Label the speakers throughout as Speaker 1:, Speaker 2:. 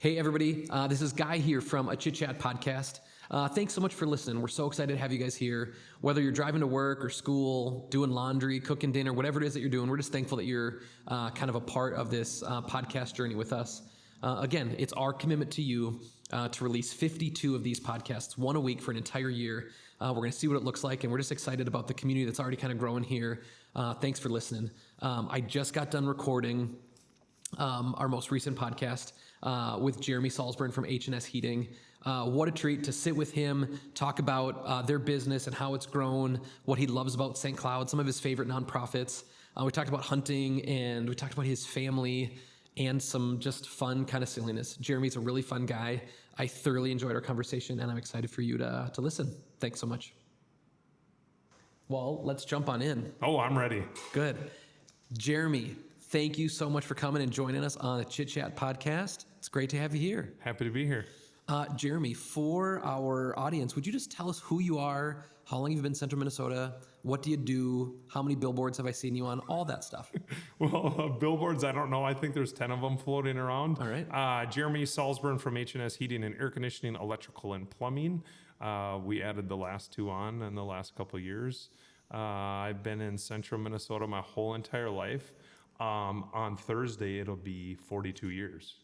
Speaker 1: Hey, everybody. This is Guy here from a Chit Chat podcast. Thanks so much for listening. We're so excited to have you guys here. Whether you're driving to work or school, doing laundry, cooking dinner, whatever it is that you're doing, we're just thankful that you're kind of a part of this podcast journey with us. Again, it's our commitment to you to release 52 of these podcasts, one a week for an entire year. We're going to see what it looks like, and we're just excited about the community that's already kind of growing here. Thanks for listening. I just got done recording our most recent podcast with Jeremy Salzbrun from H&S Heating. What a treat to sit with him, talk about their business and how it's grown, what he loves about St. Cloud, some of his favorite nonprofits. We talked about hunting, and we talked about his family and some just fun kind of silliness. Jeremy's a really fun guy. I thoroughly enjoyed our conversation, and I'm excited for you to listen. Thanks so much. Well, let's jump on in.
Speaker 2: Oh, I'm ready.
Speaker 1: Good. Jeremy, thank you so much for coming and joining us on a Chit Chat podcast. It's great to have you here.
Speaker 2: Happy to be here.
Speaker 1: Jeremy, for our audience, would you just tell us who you are, how long you've been in Central Minnesota, what do you do, how many billboards have I seen you on, all that stuff?
Speaker 2: Well, billboards, I don't know. I think there's 10 of them floating around.
Speaker 1: All right.
Speaker 2: Jeremy Salzbrun from H&S Heating and Air Conditioning, Electrical and Plumbing. We added the last two on in the last couple of years. I've been in Central Minnesota my whole entire life. On Thursday, it'll be 42 years.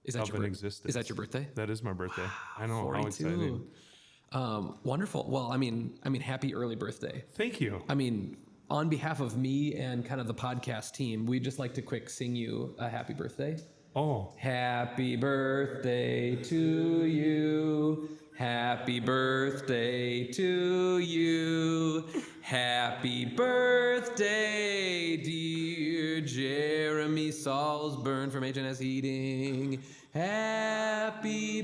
Speaker 1: Is that your
Speaker 2: existence.
Speaker 1: Is that your birthday?
Speaker 2: That is my birthday. I know.
Speaker 1: 42.
Speaker 2: How exciting.
Speaker 1: Wonderful. Well, I mean, happy early birthday.
Speaker 2: Thank you.
Speaker 1: I mean, on behalf of me and kind of the podcast team, we'd just like to quick sing you a happy birthday.
Speaker 2: Oh.
Speaker 1: Happy birthday to you. Happy birthday to you. Happy birthday, dear Jeremy Salzbrun from H&S Heating. Happy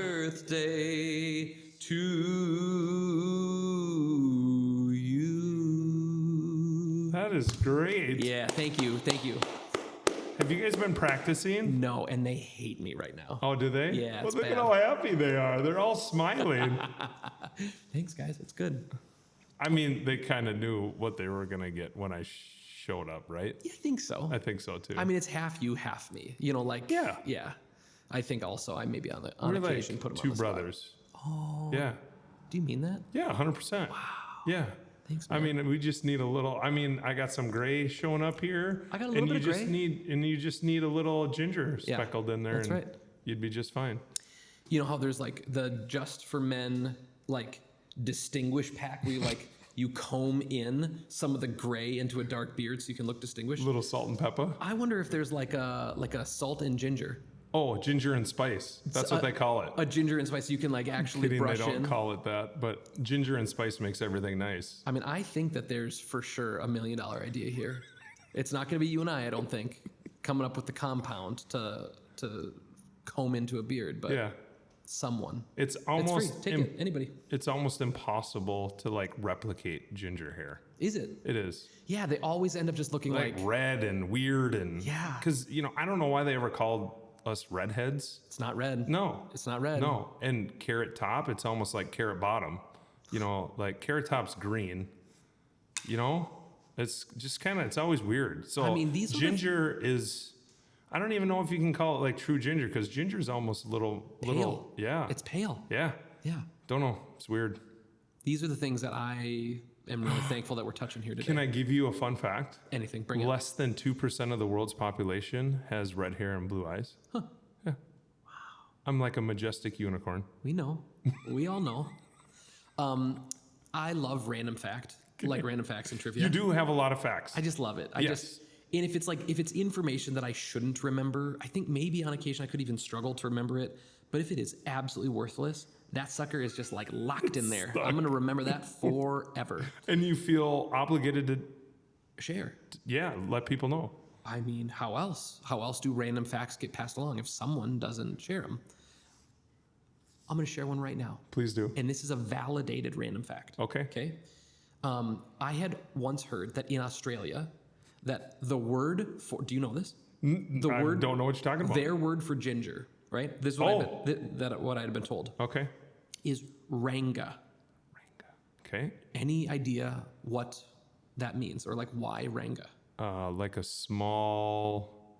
Speaker 1: birthday to you.
Speaker 2: That is great.
Speaker 1: Yeah, thank you. Thank you.
Speaker 2: Have you guys been practicing?
Speaker 1: No, and they hate me right now.
Speaker 2: Oh, do they?
Speaker 1: Yeah,
Speaker 2: Well,
Speaker 1: it's
Speaker 2: look
Speaker 1: bad.
Speaker 2: at how happy they are. They're all smiling.
Speaker 1: Thanks, guys. It's good.
Speaker 2: I mean, they kind of knew what they were going to get when I showed up, right?
Speaker 1: Yeah, I think so.
Speaker 2: I think so, too.
Speaker 1: I mean, it's half you, half me. You know, like,
Speaker 2: Yeah.
Speaker 1: I think also I maybe on
Speaker 2: we're
Speaker 1: occasion
Speaker 2: like
Speaker 1: put them
Speaker 2: two
Speaker 1: on the spot.
Speaker 2: brothers.
Speaker 1: Oh.
Speaker 2: Yeah.
Speaker 1: Do you mean that?
Speaker 2: Yeah, 100%. Wow. Yeah.
Speaker 1: Thanks,
Speaker 2: I
Speaker 1: man.
Speaker 2: mean, we just need a little. I mean, I got some gray showing up here.
Speaker 1: I got a little bit of gray.
Speaker 2: You just need a little ginger
Speaker 1: Yeah,
Speaker 2: speckled in there.
Speaker 1: that's
Speaker 2: and
Speaker 1: right.
Speaker 2: You'd be just fine.
Speaker 1: You know how there's like the Just for Men like distinguish pack where you like you comb in some of the gray into a dark beard so you can look distinguished.
Speaker 2: A little salt and pepper.
Speaker 1: I wonder if there's like a salt and ginger.
Speaker 2: Oh, ginger and spice. That's what they call it.
Speaker 1: A ginger and spice you can like actually
Speaker 2: Kidding,
Speaker 1: brush
Speaker 2: they don't
Speaker 1: in.
Speaker 2: call it that, but ginger and spice makes everything nice.
Speaker 1: I mean, I think that there's for sure $1 million idea here. It's not going to be you and I don't think, coming up with the compound to comb into a beard, but
Speaker 2: Yeah.
Speaker 1: someone.
Speaker 2: It's
Speaker 1: It's
Speaker 2: almost
Speaker 1: free. Take it. Anybody.
Speaker 2: It's almost impossible to like replicate ginger hair.
Speaker 1: Is it?
Speaker 2: It is.
Speaker 1: Yeah, they always end up just looking
Speaker 2: Like
Speaker 1: like
Speaker 2: red and weird and
Speaker 1: Yeah.
Speaker 2: Because I don't know why they ever called us redheads.
Speaker 1: it's not red.
Speaker 2: No,
Speaker 1: It's not red.
Speaker 2: No, and carrot top, it's almost like carrot bottom. Like carrot top's green. It's just kind of. It's always weird. So
Speaker 1: I mean, these are the
Speaker 2: ginger is. I don't even know if you can call it like true ginger because ginger is almost a little.
Speaker 1: Pale.
Speaker 2: Yeah.
Speaker 1: It's pale.
Speaker 2: Yeah.
Speaker 1: Yeah.
Speaker 2: Don't know. It's weird.
Speaker 1: These are the things that I am really thankful that we're touching here today.
Speaker 2: Can I give you a fun fact?
Speaker 1: Anything. Bring it.
Speaker 2: Less than 2% of the world's population has red hair and blue eyes.
Speaker 1: Huh.
Speaker 2: Yeah. I'm like a majestic unicorn.
Speaker 1: We know. We all know. I love random fact, like random facts and trivia.
Speaker 2: You do have a lot of facts.
Speaker 1: I just love it.
Speaker 2: Yes.
Speaker 1: And if it's information that I shouldn't remember, I think maybe on occasion I could even struggle to remember it. But if it is absolutely worthless, that sucker is just like locked in there. I'm going to remember that forever.
Speaker 2: And you feel obligated to,
Speaker 1: Share.
Speaker 2: let people know.
Speaker 1: I mean, how else? How else do random facts get passed along if someone doesn't share them? I'm going to share one right now.
Speaker 2: Please do.
Speaker 1: And this is a validated random fact.
Speaker 2: Okay.
Speaker 1: Okay. I had once heard that in Australia, that the word for, do you know this? The
Speaker 2: I
Speaker 1: word,
Speaker 2: don't know what you're talking about.
Speaker 1: their word for ginger, right? This is what, what I had been told,
Speaker 2: Okay.
Speaker 1: is ranga.
Speaker 2: Okay.
Speaker 1: Any idea what that means or like why ranga?
Speaker 2: Like a small,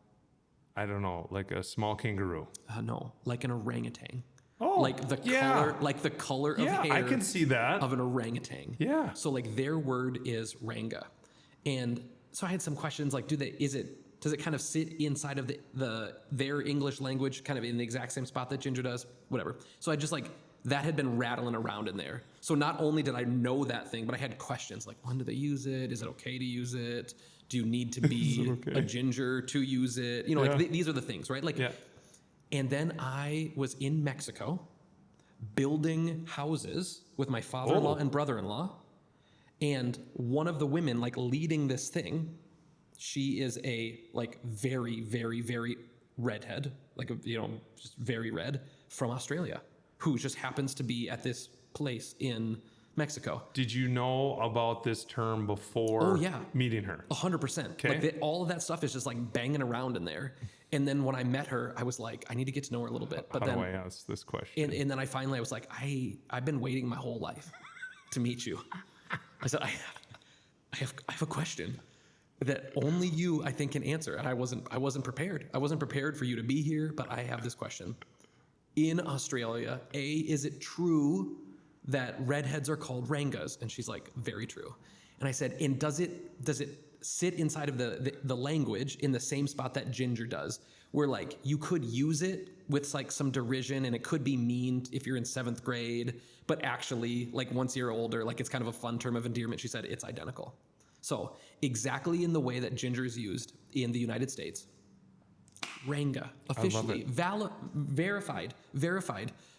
Speaker 2: I don't know, like a small kangaroo.
Speaker 1: No, like an orangutan.
Speaker 2: Oh,
Speaker 1: Like the
Speaker 2: yeah.
Speaker 1: color, like the color of
Speaker 2: Yeah,
Speaker 1: hair
Speaker 2: I can see that.
Speaker 1: of an orangutan.
Speaker 2: Yeah.
Speaker 1: So like their word is ranga, and so I had some questions like, does it kind of sit inside of their English language, kind of in the exact same spot that ginger does? Whatever. So I just like that had been rattling around in there. So not only did I know that thing, but I had questions like, when do they use it? Is it okay to use it? Do you need to be a ginger to use it? You know, like these are the things, right? Like.
Speaker 2: Yeah.
Speaker 1: And then I was in Mexico building houses with my father-in-law and brother-in-law. And one of the women like leading this thing, she is a like very, very, very redhead, like, just very red from Australia, who just happens to be at this place in Mexico.
Speaker 2: Did you know about this term before meeting her?
Speaker 1: 100%.
Speaker 2: Okay.
Speaker 1: Like all of that stuff is just like banging around in there. And then when I met her, I was like, I need to get to know her a little bit. But
Speaker 2: How do I ask this question?
Speaker 1: And then I was like, I've been waiting my whole life to meet you. I said, I have a question that only you, I think, can answer. And I wasn't prepared. I wasn't prepared for you to be here, but I have this question. In Australia, is it true that redheads are called rangas? And she's like, very true. And I said, and does it sit inside of the language in the same spot that ginger does, where like you could use it with like some derision and it could be mean if you're in 7th grade, but actually like once you're older, like it's kind of a fun term of endearment. She said it's identical. So exactly in the way that ginger is used in the United States, ranga, officially verified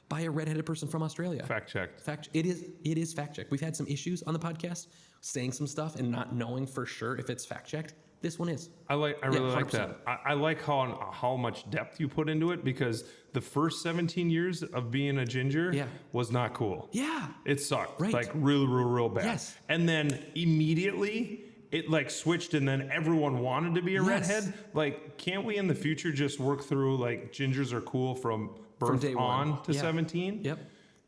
Speaker 1: by a redheaded person from Australia.
Speaker 2: Fact checked.
Speaker 1: It is fact checked. We've had some issues on the podcast saying some stuff and not knowing for sure if it's fact checked. This one is.
Speaker 2: I really like that. I like how much depth you put into it, because the first 17 years of being a ginger was not cool.
Speaker 1: Yeah.
Speaker 2: It sucked.
Speaker 1: Right.
Speaker 2: Like real bad.
Speaker 1: Yes.
Speaker 2: And then immediately it like switched, and then everyone wanted to be a redhead. Like, can't we in the future just work through like gingers are cool from birth
Speaker 1: day
Speaker 2: on
Speaker 1: one.
Speaker 2: to 17?
Speaker 1: Yep.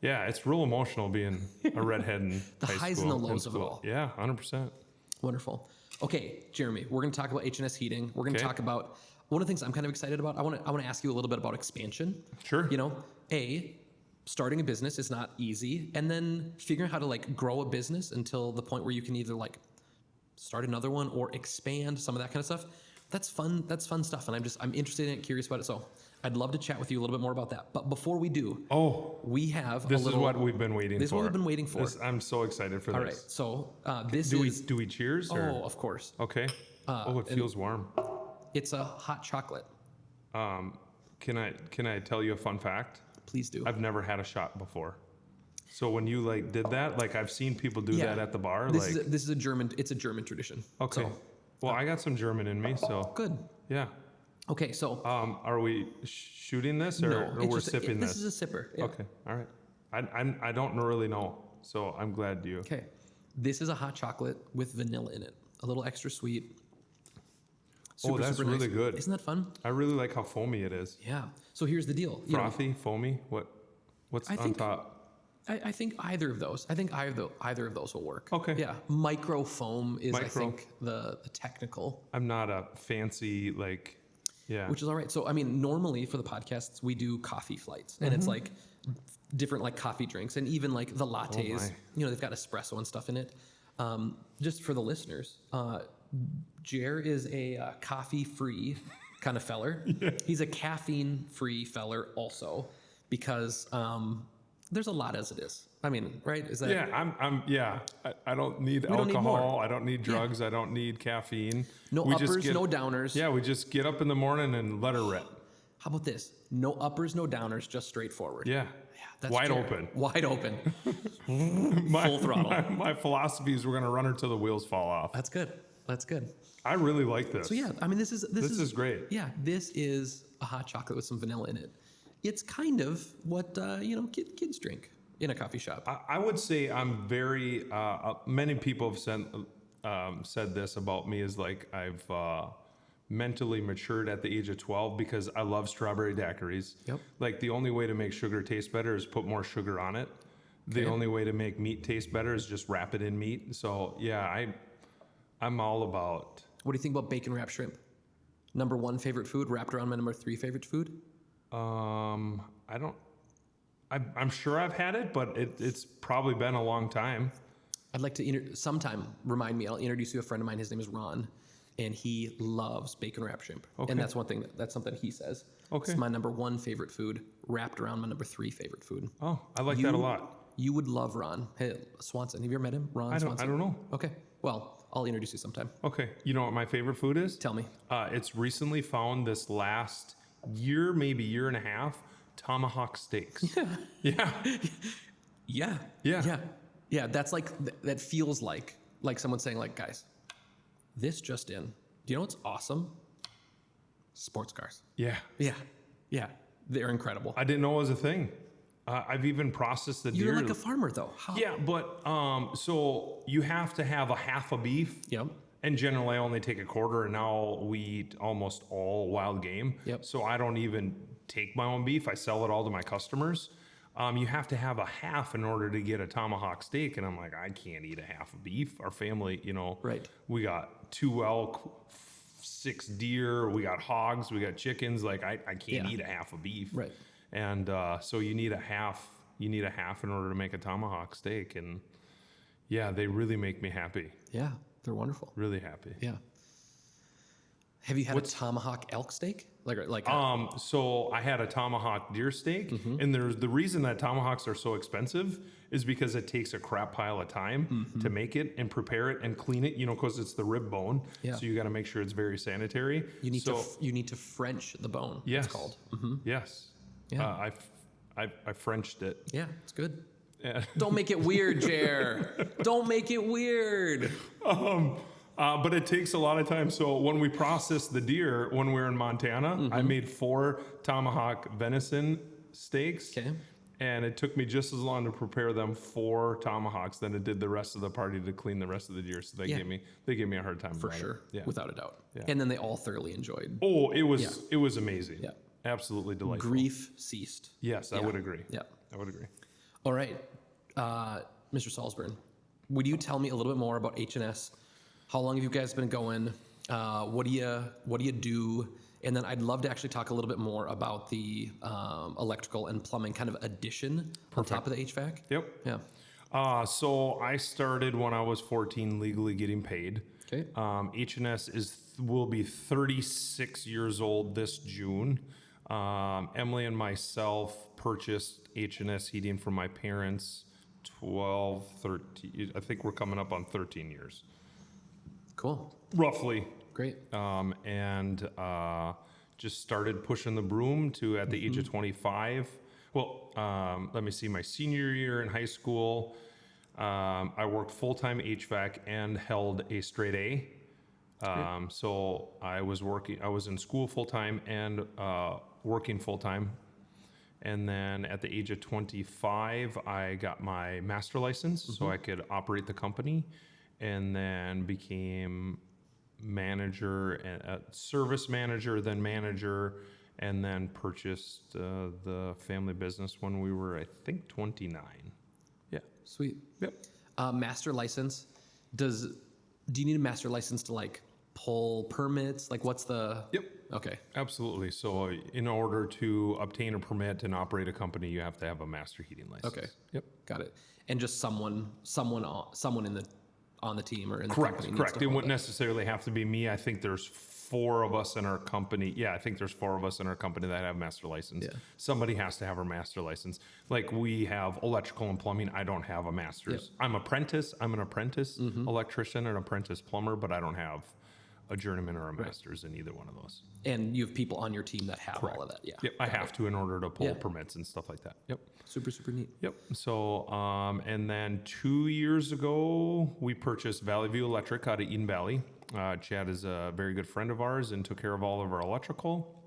Speaker 2: Yeah, it's real emotional being a redhead in
Speaker 1: The
Speaker 2: high
Speaker 1: highs
Speaker 2: school,
Speaker 1: and the lows
Speaker 2: in
Speaker 1: of it
Speaker 2: school.
Speaker 1: all.
Speaker 2: Yeah, 100%.
Speaker 1: Wonderful. Okay, Jeremy, we're going to talk about H&S heating. We're going to talk about one of the things I'm kind of excited about. I want to ask you a little bit about expansion.
Speaker 2: Sure.
Speaker 1: You know, starting a business is not easy, and then figuring out how to like grow a business until the point where you can either like start another one or expand, some of that kind of stuff. That's fun. That's fun stuff, and I'm interested in it, curious about it. So I'd love to chat with you a little bit more about that. But before we do, we have
Speaker 2: this is what we've been waiting for.
Speaker 1: This is what we've been waiting for.
Speaker 2: I'm so excited for this.
Speaker 1: All right, so
Speaker 2: Do we cheers? Or?
Speaker 1: Oh, of course.
Speaker 2: Okay. It feels warm.
Speaker 1: It's a hot chocolate.
Speaker 2: Can I tell you a fun fact?
Speaker 1: Please do.
Speaker 2: I've never had a shot before. So when you like did that, like I've seen people do that at the bar.
Speaker 1: This is a German. It's a German tradition.
Speaker 2: Okay.
Speaker 1: So,
Speaker 2: well, I got some German in me, so
Speaker 1: good.
Speaker 2: Yeah.
Speaker 1: Okay, so
Speaker 2: are we shooting this, or,
Speaker 1: no,
Speaker 2: or we're sipping this?
Speaker 1: This is a sipper. Yeah.
Speaker 2: Okay. All right. I don't really know, so I'm glad you.
Speaker 1: Okay, this is a hot chocolate with vanilla in it, a little extra sweet. Super,
Speaker 2: that's
Speaker 1: super
Speaker 2: really
Speaker 1: nice.
Speaker 2: good.
Speaker 1: Isn't that fun?
Speaker 2: I really like how foamy it is.
Speaker 1: Yeah. So here's the deal.
Speaker 2: Frothy, foamy. What's on top?
Speaker 1: I think either of those. I think either of those will work.
Speaker 2: Okay.
Speaker 1: Yeah. Micro foam is I think the technical.
Speaker 2: I'm not a fancy like. Yeah.
Speaker 1: Which is all right. So I mean, normally for the podcasts we do coffee flights, and it's like different like coffee drinks, and even like the lattes. They've got espresso and stuff in it. Just for the listeners, Jer is a coffee-free kind of feller. Yeah. He's a caffeine-free feller also, because there's a lot as it is. I mean, right? Is that?
Speaker 2: Yeah, I don't need alcohol. I don't need drugs. I don't need caffeine.
Speaker 1: No uppers, no downers.
Speaker 2: Yeah, we just get up in the morning and let her rip.
Speaker 1: How about this? No uppers, no downers, just straightforward.
Speaker 2: Yeah.
Speaker 1: That's
Speaker 2: wide open.
Speaker 1: Wide open. Full throttle.
Speaker 2: My philosophy is we're going to run her till the wheels fall off.
Speaker 1: That's good.
Speaker 2: I really like this.
Speaker 1: So yeah, I mean, this is
Speaker 2: great.
Speaker 1: Yeah, this is a hot chocolate with some vanilla in it. It's kind of what kids drink in a coffee shop.
Speaker 2: I would say I'm very. Many people have said this about me, is like I've mentally matured at the age of 12 because I love strawberry daiquiris.
Speaker 1: Yep.
Speaker 2: Like the only way to make sugar taste better is put more sugar on it. The only way to make meat taste better is just wrap it in meat. So yeah, I'm all about.
Speaker 1: What do you think about bacon wrapped shrimp? Number 1 favorite food wrapped around my number 3 favorite food?
Speaker 2: I don't. I'm sure I've had it, but it's probably been a long time.
Speaker 1: I'd like to sometime remind me. I'll introduce you to a friend of mine. His name is Ron, and he loves bacon wrapped shrimp.
Speaker 2: Okay.
Speaker 1: And that's one thing that's something he says.
Speaker 2: Okay.
Speaker 1: It's my number 1 favorite food wrapped around my number 3 favorite food.
Speaker 2: Oh, I like that a lot.
Speaker 1: You would love Ron. Hey, Swanson. Have you ever met him? Ron Swanson?
Speaker 2: I don't know.
Speaker 1: Okay. Well, I'll introduce you sometime.
Speaker 2: Okay. You know what my favorite food is?
Speaker 1: Tell me.
Speaker 2: It's recently found this last year, maybe year and a half, tomahawk steaks. Yeah.
Speaker 1: Yeah.
Speaker 2: Yeah.
Speaker 1: Yeah. That's like, that feels like someone saying like, guys, this just in. Do you know what's awesome? Sports cars.
Speaker 2: Yeah.
Speaker 1: Yeah. They're incredible.
Speaker 2: I didn't know it was a thing. I've even processed the deer.
Speaker 1: You're like a farmer though. How?
Speaker 2: Yeah, but so you have to have a half a beef.
Speaker 1: Yep.
Speaker 2: And generally, I only take a quarter, and now we eat almost all wild game.
Speaker 1: Yep.
Speaker 2: So I don't even take my own beef. I sell it all to my customers. You have to have a half in order to get a tomahawk steak, and I'm like, I can't eat a half of beef. Our family,
Speaker 1: Right.
Speaker 2: we got 2 elk, 6 deer, we got hogs, we got chickens. Like I can't eat a half of beef.
Speaker 1: Right.
Speaker 2: And so you need a half. You need a half in order to make a tomahawk steak, and yeah, they really make me happy.
Speaker 1: Yeah. They're wonderful.
Speaker 2: Really happy.
Speaker 1: Yeah. Have you had a tomahawk elk steak?
Speaker 2: So I had a tomahawk deer steak, and there's the reason that tomahawks are so expensive is because it takes a crap pile of time to make it and prepare it and clean it, because it's the rib bone.
Speaker 1: Yeah.
Speaker 2: So you got to make sure it's very sanitary.
Speaker 1: You need to French the bone.
Speaker 2: Yes.
Speaker 1: It's called.
Speaker 2: Yes.
Speaker 1: Yeah.
Speaker 2: I Frenched it.
Speaker 1: Yeah, it's good.
Speaker 2: Yeah.
Speaker 1: Don't make it weird, Jer. Don't make it weird.
Speaker 2: But it takes a lot of time. So when we processed the deer, when we were in Montana, I made 4 tomahawk venison steaks.
Speaker 1: Okay.
Speaker 2: And it took me just as long to prepare them 4 tomahawks than it did the rest of the party to clean the rest of the deer. So they gave me a hard time
Speaker 1: For
Speaker 2: about
Speaker 1: sure.
Speaker 2: it. Yeah.
Speaker 1: Without a doubt.
Speaker 2: Yeah.
Speaker 1: And then they all thoroughly enjoyed.
Speaker 2: Oh, it was amazing.
Speaker 1: Yeah.
Speaker 2: Absolutely delightful.
Speaker 1: Grief ceased.
Speaker 2: Yes, I would agree.
Speaker 1: Yeah.
Speaker 2: I would agree.
Speaker 1: All right. Mr. Salzbrun, would you tell me a little bit more about H&S? How long have you guys been going? What do you do? And then I'd love to actually talk a little bit more about the electrical and plumbing kind of addition on top of the HVAC.
Speaker 2: Yep.
Speaker 1: Yeah.
Speaker 2: So I started when I was 14, legally getting paid.
Speaker 1: Okay.
Speaker 2: H&S will be 36 years old this June. Emily and myself purchased H&S heating from my parents 12, 13. I think we're coming up on 13 years.
Speaker 1: Cool.
Speaker 2: Roughly.
Speaker 1: Great.
Speaker 2: And just started pushing the broom to at the age of 25. Well, let me see, my senior year in high school, I worked full-time HVAC and held a straight A. So I was in school full-time and working full-time. And then at the age of 25, I got my master license so I could operate the company, and then became manager and service manager, then manager, and then purchased the family business when we were, I think, 29. Yeah.
Speaker 1: Sweet.
Speaker 2: Yep.
Speaker 1: Master license. Do you need a master license to like pull permits? Like what's the...
Speaker 2: Yep.
Speaker 1: Okay.
Speaker 2: Absolutely. So in order to obtain a permit and operate a company, you have to have a master heating license.
Speaker 1: Okay.
Speaker 2: Yep.
Speaker 1: Got it. And just someone on the team or in the
Speaker 2: Correct.
Speaker 1: company.
Speaker 2: Correct. It wouldn't necessarily have to be me. I think there's 4 of us in our company. Yeah, I think there's 4 of us in our company that have master license.
Speaker 1: Yeah.
Speaker 2: Somebody has to have a master license. Like we have electrical and plumbing. I don't have a master's. I'm an apprentice electrician and apprentice plumber, but I don't have a journeyman or a master's in either one of those.
Speaker 1: And you have people on your team that have all of that. Yeah.
Speaker 2: Yep. I have to in order to pull permits and stuff like that. Yep.
Speaker 1: Super, super neat.
Speaker 2: Yep. So, and then 2 years ago, we purchased Valley View Electric out of Eden Valley. Chad is a very good friend of ours and took care of all of our electrical.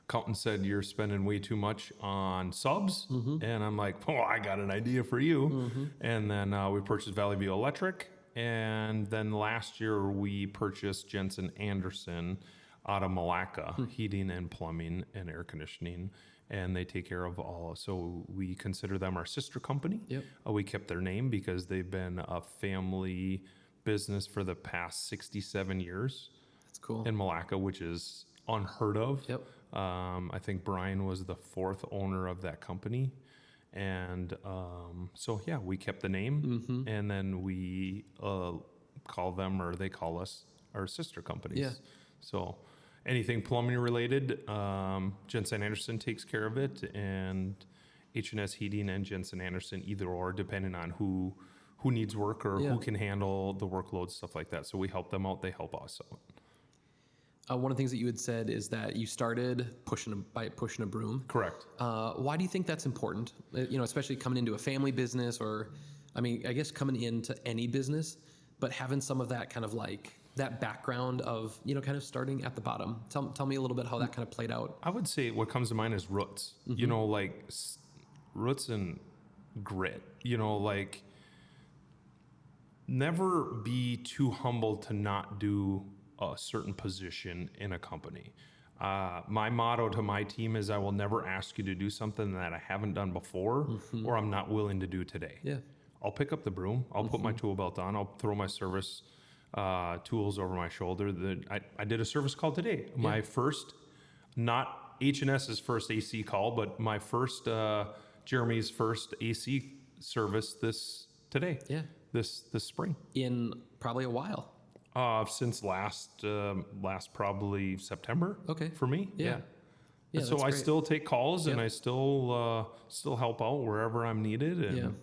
Speaker 2: Accountant said, you're spending way too much on subs. And I'm like, oh, I got an idea for you. And then we purchased Valley View Electric. And then last year, we purchased Jensen Anderson out of Malacca, heating and plumbing and air conditioning. And they take care of all. So we consider them our sister company.
Speaker 1: Yep.
Speaker 2: We kept their name because they've been a family business for the past 67 years.
Speaker 1: That's cool.
Speaker 2: in Malacca, which is unheard of.
Speaker 1: Yep.
Speaker 2: I think Brian was the fourth owner of that company. And so, yeah, we kept the name, and then we call them, or they call us, our sister companies.
Speaker 1: Yeah.
Speaker 2: So anything plumbing related, Jensen Anderson takes care of it, and H&S Heating and Jensen Anderson, either or, depending on who needs work or who can handle the workload, stuff like that. So we help them out, they help us out.
Speaker 1: One of the things that you had said is that you started by pushing a broom.
Speaker 2: Correct.
Speaker 1: Why do you think that's important? Especially coming into a family business, or, I mean, I guess coming into any business, but having some of that kind of like that background of, kind of starting at the bottom. Tell me a little bit how that kind of played out.
Speaker 2: I would say what comes to mind is roots. Like roots and grit. Like never be too humble to not do a certain position in a company. My motto to my team is I will never ask you to do something that I haven't done before or I'm not willing to do today.
Speaker 1: Yeah.
Speaker 2: I'll pick up the broom. I'll put my tool belt on. I'll throw my service tools over my shoulder. I did a service call today. My first, not H&S's first AC call, but my first, Jeremy's first AC service today.
Speaker 1: Yeah.
Speaker 2: This spring.
Speaker 1: In probably a while.
Speaker 2: Since last probably September.
Speaker 1: Okay.
Speaker 2: For me.
Speaker 1: Yeah.
Speaker 2: And so
Speaker 1: that's
Speaker 2: I
Speaker 1: great.
Speaker 2: still take calls and I still help out wherever I'm needed. And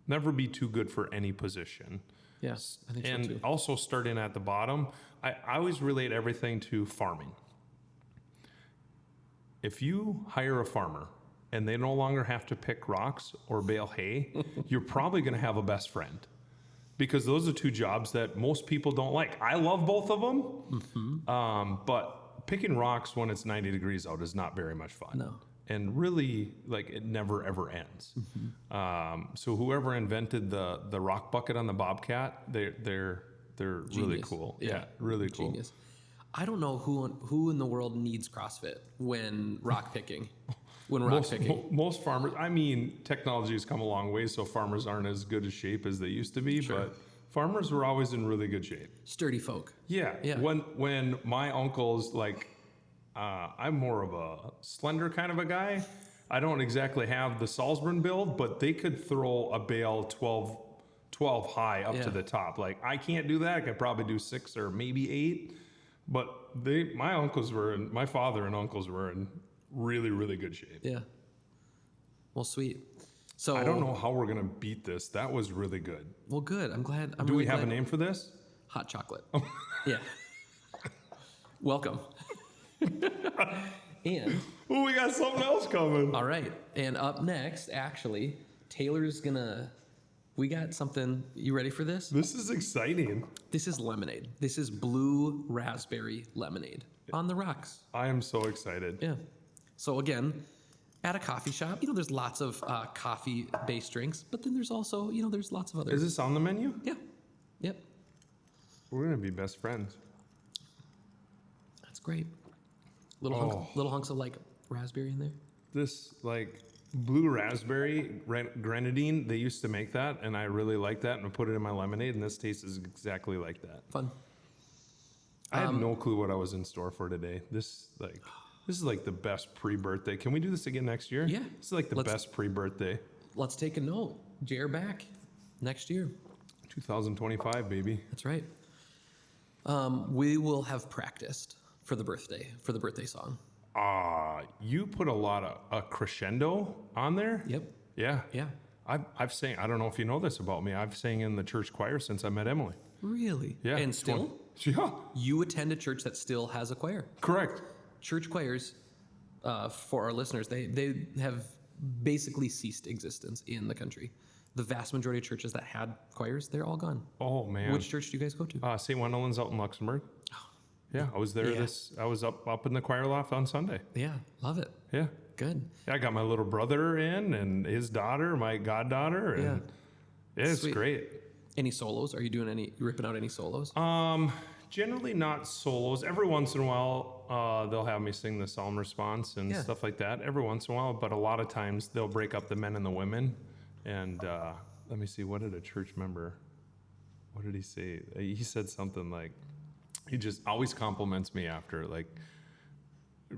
Speaker 2: never be too good for any position.
Speaker 1: Yes, I think
Speaker 2: And
Speaker 1: so too.
Speaker 2: also starting at the bottom, I always relate everything to farming. If you hire a farmer and they no longer have to pick rocks or bale hay, you're probably going to have a best friend. Because those are two jobs that most people don't like. I love both of them, but picking rocks when it's 90 degrees out is not very much fun.
Speaker 1: No.
Speaker 2: And really, like, it never ever ends. So whoever invented the rock bucket on the Bobcat, they're really
Speaker 1: Genius.
Speaker 2: cool. Yeah, really cool.
Speaker 1: Genius. I don't know who in the world needs CrossFit when rock picking.
Speaker 2: Most farmers, I mean, technology has come a long way, so farmers aren't as good a shape as they used to be, but farmers were always in really good shape.
Speaker 1: Sturdy folk.
Speaker 2: Yeah. When my uncle's like, I'm more of a slender kind of a guy. I don't exactly have the Salzbrun build, but they could throw a bale 12 high up to the top. Like, I can't do that. I could probably do 6 or maybe 8, but my father and uncles were in really, really good shape.
Speaker 1: Yeah. Well, sweet. So
Speaker 2: I don't know how we're gonna beat this. That was really good.
Speaker 1: Well, good. I'm glad.
Speaker 2: Do we have a name for this?
Speaker 1: Hot chocolate. Yeah. Welcome. And
Speaker 2: Oh, we got something else coming.
Speaker 1: all right. And up next, actually, we got something. You ready for this?
Speaker 2: This is exciting.
Speaker 1: This is lemonade. This is blue raspberry lemonade on the rocks.
Speaker 2: I am so excited.
Speaker 1: Yeah. So again, at a coffee shop, there's lots of coffee-based drinks, but then there's also, there's lots of other.
Speaker 2: Is this on the menu?
Speaker 1: Yeah. Yep.
Speaker 2: We're gonna be best friends.
Speaker 1: That's great. Little hunks of like raspberry in there.
Speaker 2: This like blue raspberry grenadine, they used to make that, and I really like that, and I put it in my lemonade, and this tastes exactly like that.
Speaker 1: Fun.
Speaker 2: I had no clue what I was in store for today. This is like the best pre-birthday. Can we do this again next year?
Speaker 1: Yeah.
Speaker 2: This is like the best pre-birthday.
Speaker 1: Let's take a note. Jer back next year.
Speaker 2: 2025, baby.
Speaker 1: That's right. We will have practiced for the birthday song.
Speaker 2: You put a crescendo on there?
Speaker 1: Yep.
Speaker 2: Yeah.
Speaker 1: Yeah.
Speaker 2: I've sang, I don't know if you know this about me, I've sang in the church choir since I met Emily.
Speaker 1: Really?
Speaker 2: Yeah.
Speaker 1: And still?
Speaker 2: Yeah.
Speaker 1: You attend a church that still has a choir.
Speaker 2: Correct.
Speaker 1: Church choirs, for our listeners, they have basically ceased existence in the country. The vast majority of churches that had choirs, they're all gone.
Speaker 2: Oh, man.
Speaker 1: Which church do you guys go to?
Speaker 2: St. Wendellin's out in Luxembourg. Yeah, I was there I was up in the choir loft on Sunday.
Speaker 1: Yeah, love it.
Speaker 2: Yeah.
Speaker 1: Good.
Speaker 2: Yeah, I got my little brother in and his daughter, my goddaughter. And yeah, it's
Speaker 1: Sweet.
Speaker 2: great.
Speaker 1: Any solos? Are you ripping out any solos?
Speaker 2: Generally not solos. Every once in a while, they'll have me sing the psalm response and stuff like that. Every once in a while, but a lot of times they'll break up the men and the women. And let me see, what did a church member? what did he say? He said something like, he just always compliments me after, like,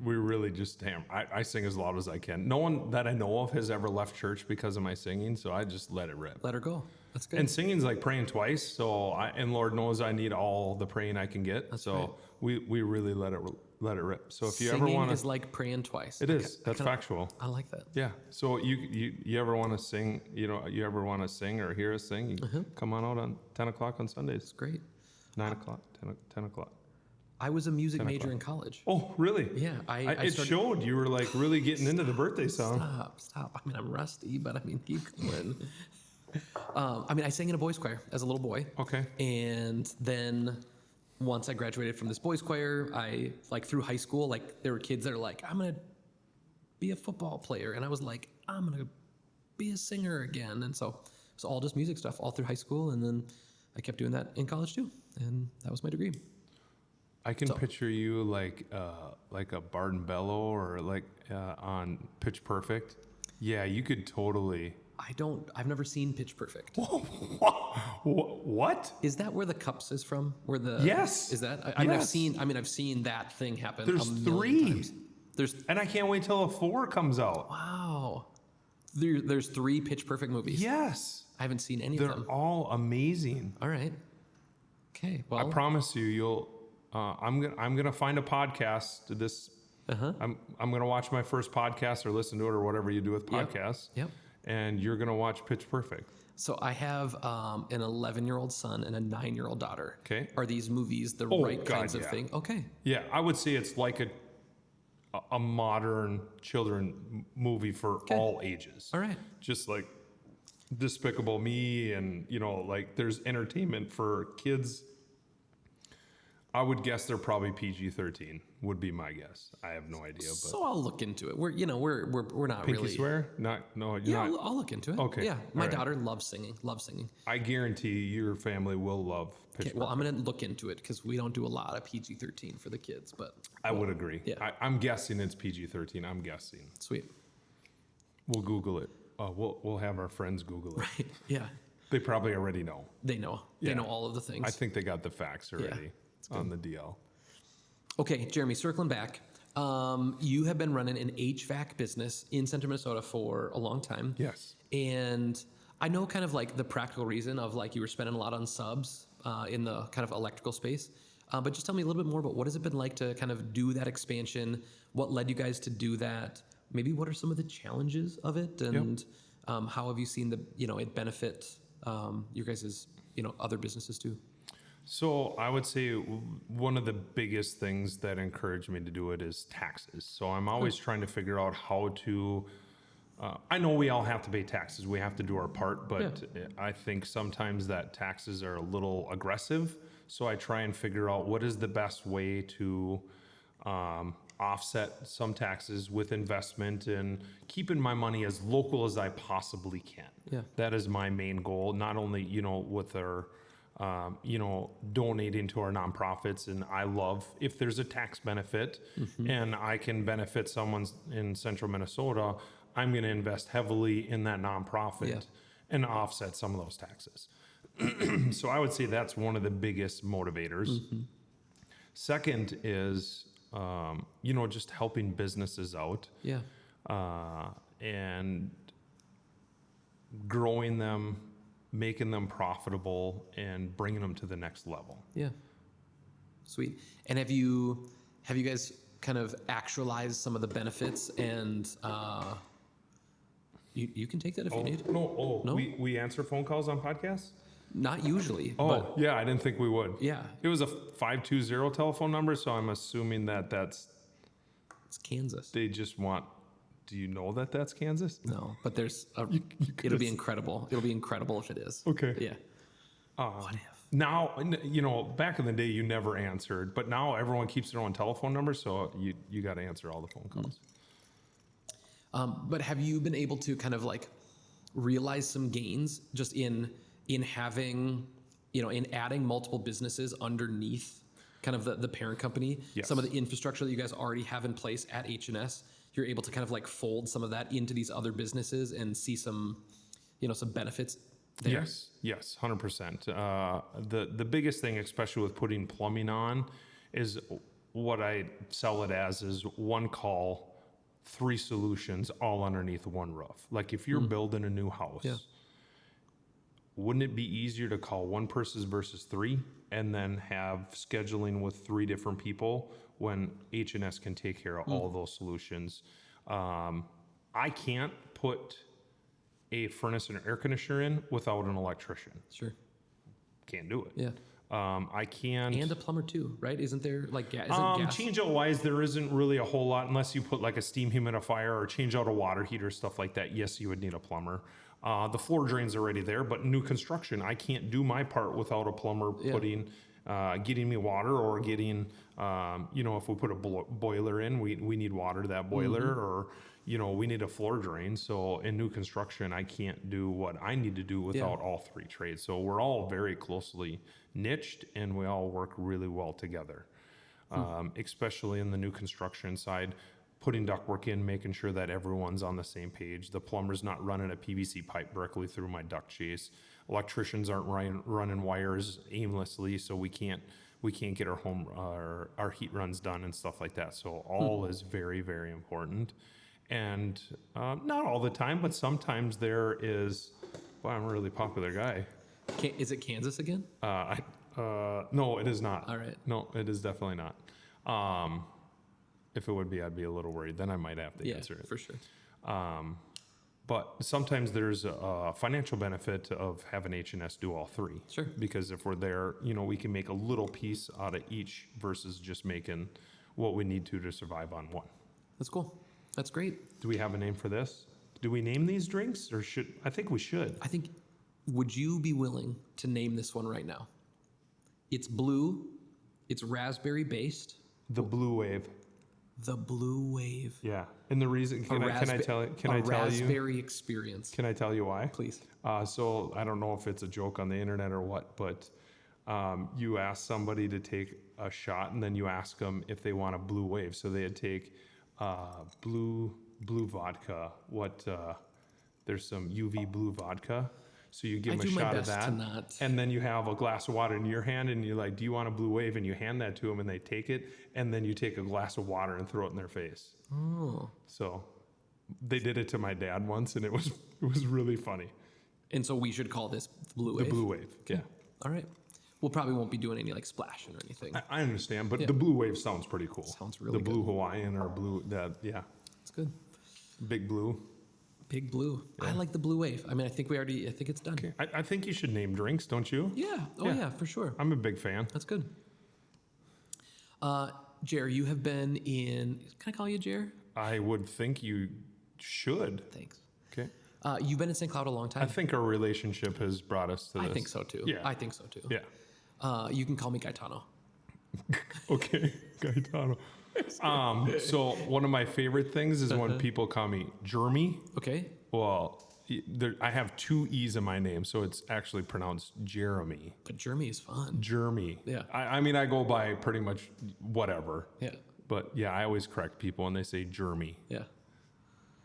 Speaker 2: we really just, damn, I sing as loud as I can. No one that I know of has ever left church because of my singing, so I just let it rip.
Speaker 1: Let her go. That's good.
Speaker 2: And singing's like praying twice, so and Lord knows I need all the praying I can get.
Speaker 1: That's
Speaker 2: so
Speaker 1: right.
Speaker 2: we really let it rip. So if you
Speaker 1: Singing
Speaker 2: ever want
Speaker 1: is
Speaker 2: to,
Speaker 1: like praying twice.
Speaker 2: it is. That's factual.
Speaker 1: I like that.
Speaker 2: Yeah. So you ever want to sing? You ever want to sing or hear us sing? You come on out on 10 o'clock on Sundays.
Speaker 1: It's great.
Speaker 2: 9 o'clock, 10 o'clock.
Speaker 1: I was a music major in college.
Speaker 2: Oh, really?
Speaker 1: Yeah.
Speaker 2: It showed you were like really getting into the birthday song.
Speaker 1: Stop. I mean, I'm rusty, but I mean, keep going. I sang in a boys' choir as a little boy.
Speaker 2: Okay.
Speaker 1: And then once I graduated from this boys' choir, I, like, through high school, like, there were kids that are like, I'm going to be a football player. And I was like, I'm going to be a singer again. And so it's all just music stuff all through high school. And then I kept doing that in college too. And that was my degree.
Speaker 2: I can picture you like a Barton Bellow or like on Pitch Perfect. Yeah, you could totally.
Speaker 1: I've never seen Pitch Perfect.
Speaker 2: What?
Speaker 1: Is that where the cups is from? Where the
Speaker 2: Yes.
Speaker 1: Is that?
Speaker 2: Yes.
Speaker 1: I've seen that thing happen.
Speaker 2: There's
Speaker 1: a million
Speaker 2: 3.
Speaker 1: times.
Speaker 2: And I can't wait till a 4 comes out.
Speaker 1: Wow. There's 3 Pitch Perfect movies.
Speaker 2: Yes.
Speaker 1: I haven't seen any
Speaker 2: They're
Speaker 1: of them.
Speaker 2: all amazing.
Speaker 1: All right. Okay. Well,
Speaker 2: I promise you'll. I'm gonna find a podcast. I'm gonna watch my first podcast or listen to it or whatever you do with podcasts.
Speaker 1: Yep.
Speaker 2: And you're gonna watch Pitch Perfect.
Speaker 1: So I have an 11-year-old son and a 9-year-old daughter.
Speaker 2: Okay.
Speaker 1: Are these movies the right kinds of thing? Okay.
Speaker 2: Yeah, I would say it's like a modern children movie for all ages.
Speaker 1: All right.
Speaker 2: Just like Despicable Me, and like there's entertainment for kids. I would guess they're probably PG-13 would be my guess. I have no idea, but
Speaker 1: So I'll look into it. We're not
Speaker 2: pinky
Speaker 1: really.
Speaker 2: swear? No, you're
Speaker 1: Yeah,
Speaker 2: not.
Speaker 1: I'll look into it.
Speaker 2: Okay,
Speaker 1: Yeah, my
Speaker 2: all right.
Speaker 1: daughter loves singing.
Speaker 2: I guarantee your family will love Pitch
Speaker 1: Okay, well, I'm gonna look into it because we don't do a lot of PG-13 for the kids, but
Speaker 2: I would agree.
Speaker 1: Yeah.
Speaker 2: I'm guessing it's PG-13. I'm guessing.
Speaker 1: sweet.
Speaker 2: We'll Google it. We'll have our friends Google it.
Speaker 1: Yeah,
Speaker 2: They probably already know.
Speaker 1: they know. They
Speaker 2: Yeah.
Speaker 1: know all of the things.
Speaker 2: I think they got the facts already on the DL.
Speaker 1: Okay, Jeremy, circling back. You have been running an HVAC business in Central Minnesota for a long time.
Speaker 2: Yes.
Speaker 1: And I know kind of like the practical reason of like you were spending a lot on subs in the kind of electrical space. But just tell me a little bit more about what has it been like to kind of do that expansion? What led you guys to do that? Maybe what are some of the challenges of it? And how have you seen it benefit your guys' other businesses too?
Speaker 2: So I would say one of the biggest things that encouraged me to do it is taxes. So I'm always trying to figure out how to. I know we all have to pay taxes. We have to do our part, but I think sometimes that taxes are a little aggressive. So I try and figure out what is the best way to offset some taxes with investment and keeping my money as local as I possibly can.
Speaker 1: Yeah.
Speaker 2: That is my main goal, not only, with our, donating to our nonprofits. And I love if there's a tax benefit and I can benefit someone in central Minnesota, I'm going to invest heavily in that nonprofit and offset some of those taxes. So I would say that's one of the biggest motivators. Second is, just helping businesses out.
Speaker 1: Yeah.
Speaker 2: And growing them, making them profitable, and bringing them to the next level.
Speaker 1: Yeah. Sweet. And have you guys kind of actualized some of the benefits and you can take that if you need.
Speaker 2: No.
Speaker 1: No?
Speaker 2: We answer phone calls on podcasts?
Speaker 1: Not usually.
Speaker 2: Oh,
Speaker 1: but
Speaker 2: yeah, I didn't think we would.
Speaker 1: yeah.
Speaker 2: It was a 520 telephone number, so I'm assuming that's
Speaker 1: It's Kansas.
Speaker 2: they just want. Do you know that that's Kansas?
Speaker 1: No, but there's
Speaker 2: could've
Speaker 1: it'll be incredible. It'll be incredible if it is.
Speaker 2: Okay.
Speaker 1: Yeah. What if?
Speaker 2: Now, back in the day, you never answered, but now everyone keeps their own telephone number, so you got to answer all the phone calls.
Speaker 1: But have you been able to kind of like realize some gains just in having, in adding multiple businesses underneath kind of the parent company?
Speaker 2: Yes.
Speaker 1: Some of the infrastructure that you guys already have in place at H&S, you're able to kind of like fold some of that into these other businesses and see some, some benefits there?
Speaker 2: Yes, 100%. The biggest thing, especially with putting plumbing on, is what I sell it as is one call, 3 solutions, all underneath one roof. Like if you're building a new house, wouldn't it be easier to call one person versus 3 and then have scheduling with 3 different people when H&S can take care of all those solutions? I can't put a furnace and air conditioner in without an electrician.
Speaker 1: Sure.
Speaker 2: Can't do it.
Speaker 1: Yeah.
Speaker 2: I can't.
Speaker 1: And a plumber too, right? Isn't there like gas?
Speaker 2: Change out wise, there isn't really a whole lot unless you put like a steam humidifier or change out a water heater, stuff like that. Yes, you would need a plumber. The floor drain's already there, but new construction, I can't do my part without a plumber putting, getting me water or getting, if we put a boiler in, we need water to that boiler or, we need a floor drain. So in new construction, I can't do what I need to do without all 3 trades. So we're all very closely niched and we all work really well together, especially in the new construction side. Putting ductwork in, making sure that everyone's on the same page. The plumber's not running a PVC pipe directly through my duct chase. Electricians aren't running wires aimlessly, so we can't get our heat runs done and stuff like that. So all is very, very important. And not all the time, but sometimes there is. Well, I'm a really popular guy.
Speaker 1: Is it Kansas again?
Speaker 2: No, it is not.
Speaker 1: All right.
Speaker 2: No, it is definitely not. If it would be, I'd be a little worried. Then I might have to answer it.
Speaker 1: For sure.
Speaker 2: But sometimes there's a financial benefit of having H&S do all 3.
Speaker 1: Sure.
Speaker 2: Because if we're there, we can make a little piece out of each versus just making what we need to survive on one.
Speaker 1: That's cool. That's great.
Speaker 2: Do we have a name for this? Do we name these drinks or I think we should.
Speaker 1: Would you be willing to name this one right now? It's blue. It's raspberry based.
Speaker 2: The Blue Wave.
Speaker 1: The Blue Wave.
Speaker 2: Yeah, and the reason can I tell you?
Speaker 1: Raspberry experience.
Speaker 2: Can I tell you why?
Speaker 1: Please.
Speaker 2: So I don't know if it's a joke on the internet or what, but you ask somebody to take a shot, and then you ask them if they want a Blue Wave. So they'd take blue vodka. There's some UV blue vodka. So you give them a shot of that, and then you have a glass of water in your hand, and you're like, "Do you want a Blue Wave?" And you hand that to them, and they take it, and then you take a glass of water and throw it in their face.
Speaker 1: Oh.
Speaker 2: So they did it to my dad once, and it was really funny.
Speaker 1: And so we should call this Blue Wave.
Speaker 2: The Blue Wave, yeah.
Speaker 1: All right. We'll probably won't be doing any like splashing or anything.
Speaker 2: I understand, but the Blue Wave sounds pretty cool.
Speaker 1: Sounds really good.
Speaker 2: The Blue Hawaiian or Blue
Speaker 1: It's good.
Speaker 2: Big Blue.
Speaker 1: Big Blue. Yeah. I like the Blue Wave. I mean, I think it's done.
Speaker 2: Okay. I think you should name drinks, don't you?
Speaker 1: Yeah. Oh, yeah, for sure.
Speaker 2: I'm a big fan.
Speaker 1: That's good. Jer, you have been in... Can I call you Jer?
Speaker 2: I would think you should.
Speaker 1: Thanks.
Speaker 2: Okay.
Speaker 1: You've been in St. Cloud a long time.
Speaker 2: I think our relationship has brought us to this.
Speaker 1: I think so, too.
Speaker 2: Yeah.
Speaker 1: I think so, too.
Speaker 2: Yeah.
Speaker 1: You can call me Gaetano.
Speaker 2: Okay, Gaetano. So one of my favorite things is when people call me Jeremy.
Speaker 1: Okay.
Speaker 2: Well, I have 2 E's in my name, so it's actually pronounced Jeremy.
Speaker 1: But Jeremy is fun.
Speaker 2: Jeremy.
Speaker 1: Yeah.
Speaker 2: I mean, I go by pretty much whatever.
Speaker 1: Yeah.
Speaker 2: But yeah, I always correct people when they say Jeremy.
Speaker 1: Yeah.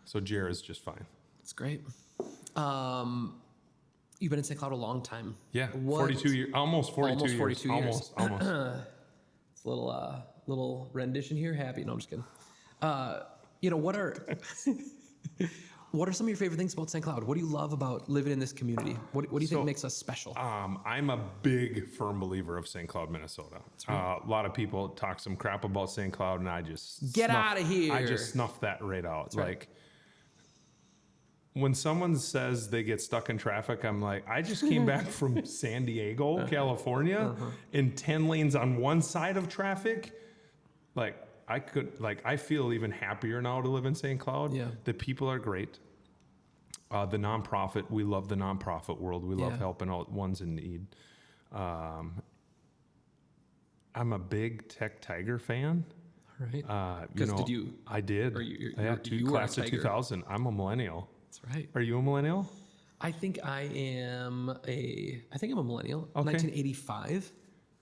Speaker 2: So Jer is just fine.
Speaker 1: That's great. You've been in St. Cloud a long time.
Speaker 2: Yeah. 42 years. Almost 42 years.
Speaker 1: 42 years.
Speaker 2: Almost.
Speaker 1: It's a little rendition here. Happy. No, I'm just kidding. What are some of your favorite things about St. Cloud? What do you love about living in this community? What do you think makes us special?
Speaker 2: I'm a big, firm believer of St. Cloud, Minnesota. Right. A lot of people talk some crap about St. Cloud, and I just
Speaker 1: get out of here.
Speaker 2: I just snuff that right out.
Speaker 1: That's right.
Speaker 2: When someone says they get stuck in traffic, I'm like, I just came back from San Diego, California, in 10 lanes on one side of traffic. I feel even happier now to live in St. Cloud.
Speaker 1: Yeah.
Speaker 2: The people are great. The nonprofit, we love the nonprofit world. We love helping out ones in need. I'm a big Tech Tiger fan.
Speaker 1: All right. Did you?
Speaker 2: I did. I had class of 2000. I'm a millennial.
Speaker 1: That's right.
Speaker 2: Are you a millennial?
Speaker 1: I think I'm a millennial.
Speaker 2: Okay.
Speaker 1: 1985.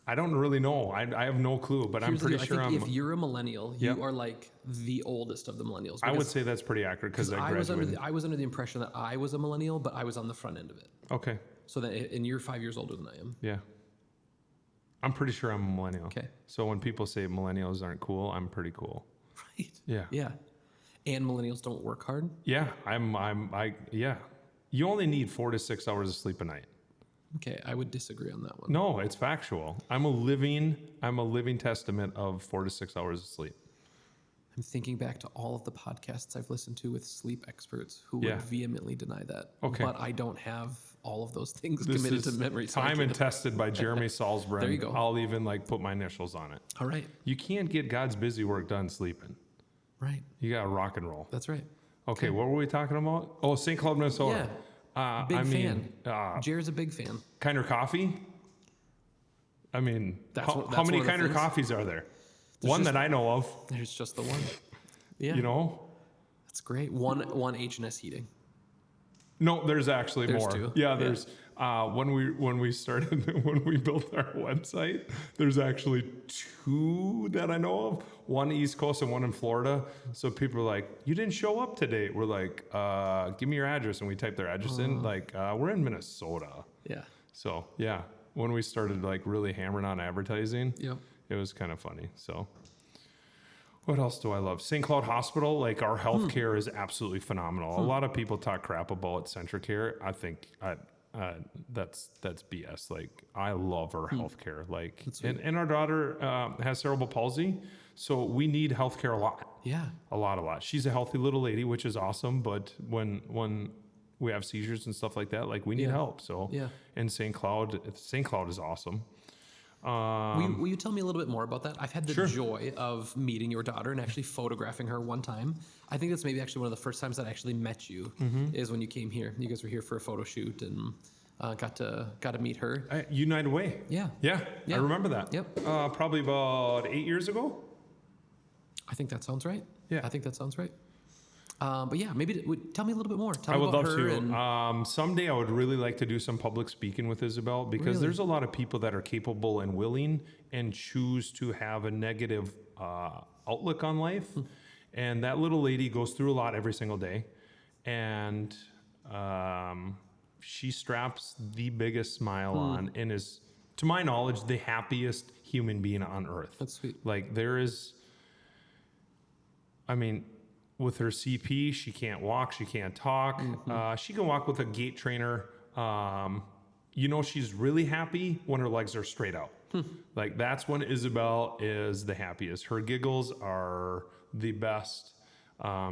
Speaker 2: I don't really know. I have no clue, but I'm pretty sure
Speaker 1: if you're a millennial, you are like the oldest of the millennials.
Speaker 2: I would say that's pretty accurate because I graduated.
Speaker 1: I was under the impression that I was a millennial, but I was on the front end of it.
Speaker 2: Okay.
Speaker 1: So and you're 5 years older than I am.
Speaker 2: Yeah. I'm pretty sure I'm a millennial.
Speaker 1: Okay.
Speaker 2: So when people say millennials aren't cool, I'm pretty cool.
Speaker 1: Right.
Speaker 2: Yeah.
Speaker 1: Yeah. And millennials don't work hard.
Speaker 2: Yeah. Yeah. You only need 4 to 6 hours of sleep a night.
Speaker 1: Okay, I would disagree on that one.
Speaker 2: No, it's factual. I'm a living testament of 4 to 6 hours of sleep.
Speaker 1: I'm thinking back to all of the podcasts I've listened to with sleep experts who
Speaker 2: Yeah.
Speaker 1: would vehemently deny that.
Speaker 2: Okay.
Speaker 1: But I don't have all of those things
Speaker 2: This
Speaker 1: committed to
Speaker 2: is
Speaker 1: memory. So I
Speaker 2: time and
Speaker 1: can't-
Speaker 2: tested by Jeremy Salzbrun.
Speaker 1: There you go.
Speaker 2: I'll even put my initials on it.
Speaker 1: All right.
Speaker 2: You can't get God's busy work done sleeping.
Speaker 1: Right.
Speaker 2: You got to rock and roll.
Speaker 1: That's right.
Speaker 2: Okay, what were we talking about? Oh, St. Cloud, Minnesota.
Speaker 1: Yeah. Big fan. Jared's a big fan.
Speaker 2: Kinder Coffee? I mean, how many
Speaker 1: one of the
Speaker 2: Kinder
Speaker 1: things.
Speaker 2: Coffees are there? One
Speaker 1: just-
Speaker 2: that I know of,
Speaker 1: There's just the one. Yeah.
Speaker 2: you know?
Speaker 1: That's great. One H&S heating.
Speaker 2: No, there's actually
Speaker 1: There's
Speaker 2: more.
Speaker 1: two.
Speaker 2: Yeah,
Speaker 1: Yeah.
Speaker 2: there's when we started when we built our website, there's actually 2 that I know of. One East Coast and one in Florida. So people are like, "You didn't show up today." We're like, "Give me your address," and we type their address in. Like, we're in Minnesota.
Speaker 1: Yeah.
Speaker 2: So yeah, when we started really hammering on advertising,
Speaker 1: Yep.
Speaker 2: it was kind of funny. So. What else do I love? St. Cloud Hospital, our healthcare is absolutely phenomenal. A lot of people talk crap about Centricare. I think that's BS. I love our healthcare. And our daughter has cerebral palsy, so we need healthcare a lot.
Speaker 1: Yeah.
Speaker 2: A lot. She's a healthy little lady, which is awesome. But when we have seizures and stuff like that, we need help. So
Speaker 1: Yeah.
Speaker 2: and St. Cloud is awesome.
Speaker 1: Will you tell me a little bit more about that? I've had the
Speaker 2: Sure.
Speaker 1: joy of meeting your daughter and actually photographing her one time. I think that's maybe actually one of the first times that I actually met you is when you came here. You guys were here for a photo shoot and got to meet her.
Speaker 2: United Way.
Speaker 1: Yeah.
Speaker 2: Yeah,
Speaker 1: Yeah.
Speaker 2: I remember that.
Speaker 1: Yep.
Speaker 2: Probably about 8 years ago.
Speaker 1: I think that sounds right.
Speaker 2: Yeah.
Speaker 1: I think that sounds right. But yeah, maybe tell me a little bit more. Tell
Speaker 2: I
Speaker 1: me
Speaker 2: would
Speaker 1: about
Speaker 2: love
Speaker 1: her
Speaker 2: to.
Speaker 1: and
Speaker 2: Someday I would really like to do some public speaking with Isabel because
Speaker 1: Really?
Speaker 2: there's a lot of people that are capable and willing and choose to have a negative outlook on life. And that little lady goes through a lot every single day. And she straps the biggest smile on and is, to my knowledge, the happiest human being on earth.
Speaker 1: That's sweet.
Speaker 2: With her CP, she can't walk, she can't talk. She can walk with a gait trainer. She's really happy when her legs are straight out. That's when Isabel is the happiest. Her giggles are the best.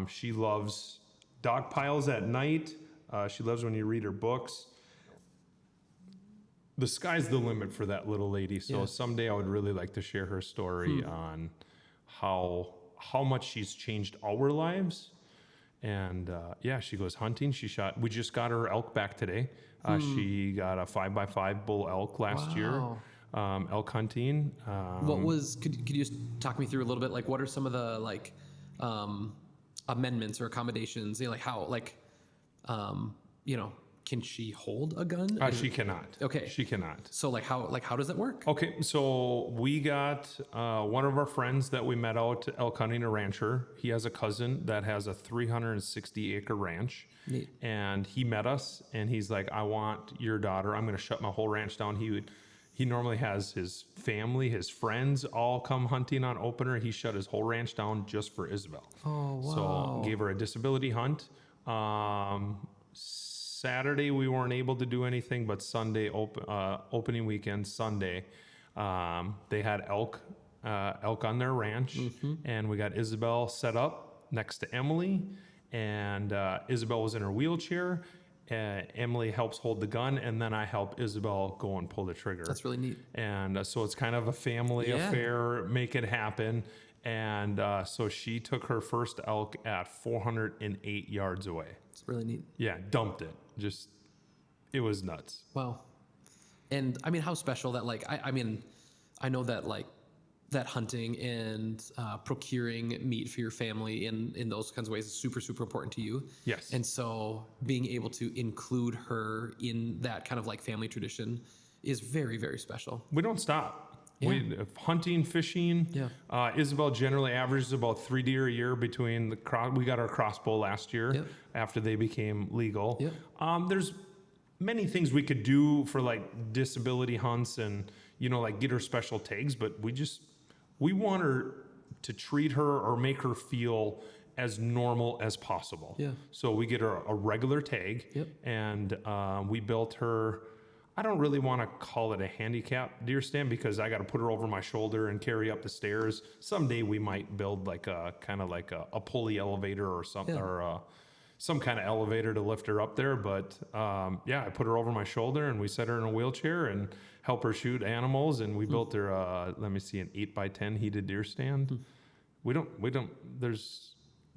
Speaker 2: She loves dog piles at night. She loves when you read her books. The sky's the limit for that little lady. So
Speaker 1: Yeah.
Speaker 2: someday I would really like to share her story on how much she's changed our lives. And she goes hunting. We just got her elk back today. She got a 5x5 bull elk last year. Elk hunting.
Speaker 1: Could you just talk me through a little bit? What are some of the amendments or accommodations? Can she hold a gun?
Speaker 2: She cannot.
Speaker 1: Okay.
Speaker 2: She cannot.
Speaker 1: So how does that work?
Speaker 2: Okay, so we got one of our friends that we met out elk hunting, a rancher. He has a cousin that has a 360-acre ranch.
Speaker 1: Neat.
Speaker 2: And he met us, and he's like, "I want your daughter. I'm going to shut my whole ranch down." He normally has his family, his friends all come hunting on opener. He shut his whole ranch down just for Isabel.
Speaker 1: Oh, wow.
Speaker 2: So gave her a disability hunt. Saturday we weren't able to do anything, but Sunday opening weekend Sunday, they had elk on their ranch, and we got Isabel set up next to Emily, and Isabel was in her wheelchair. Emily helps hold the gun, and then I help Isabel go and pull the trigger.
Speaker 1: That's really neat.
Speaker 2: And so it's kind of a family affair, make it happen. And so she took her first elk at 408 yards away.
Speaker 1: It's really neat.
Speaker 2: Yeah, dumped it. It was nuts.
Speaker 1: Wow. And how special that I know that that hunting and procuring meat for your family in those kinds of ways is super, super important to you.
Speaker 2: Yes.
Speaker 1: And so being able to include her in that kind of family tradition is very, very special.
Speaker 2: We don't stop.
Speaker 1: Yeah.
Speaker 2: Hunting, fishing.
Speaker 1: Yeah.
Speaker 2: Isabel generally averages about 3 deer a year between we got our crossbow last year
Speaker 1: Yep.
Speaker 2: after they became legal.
Speaker 1: Yep.
Speaker 2: There's many things we could do for like disability hunts and, like get her special tags, but we want her to treat her or make her feel as normal as possible.
Speaker 1: Yeah.
Speaker 2: So we get her a regular tag.
Speaker 1: Yep.
Speaker 2: And we built her, I don't really want to call it a handicap deer stand because I got to put her over my shoulder and carry up the stairs. Someday we might build like a kind of like a pulley elevator or something,
Speaker 1: Yeah.
Speaker 2: or some kind of elevator to lift her up there. But I put her over my shoulder and we set her in a wheelchair and help her shoot animals. And we built her, an 8x10 heated deer stand.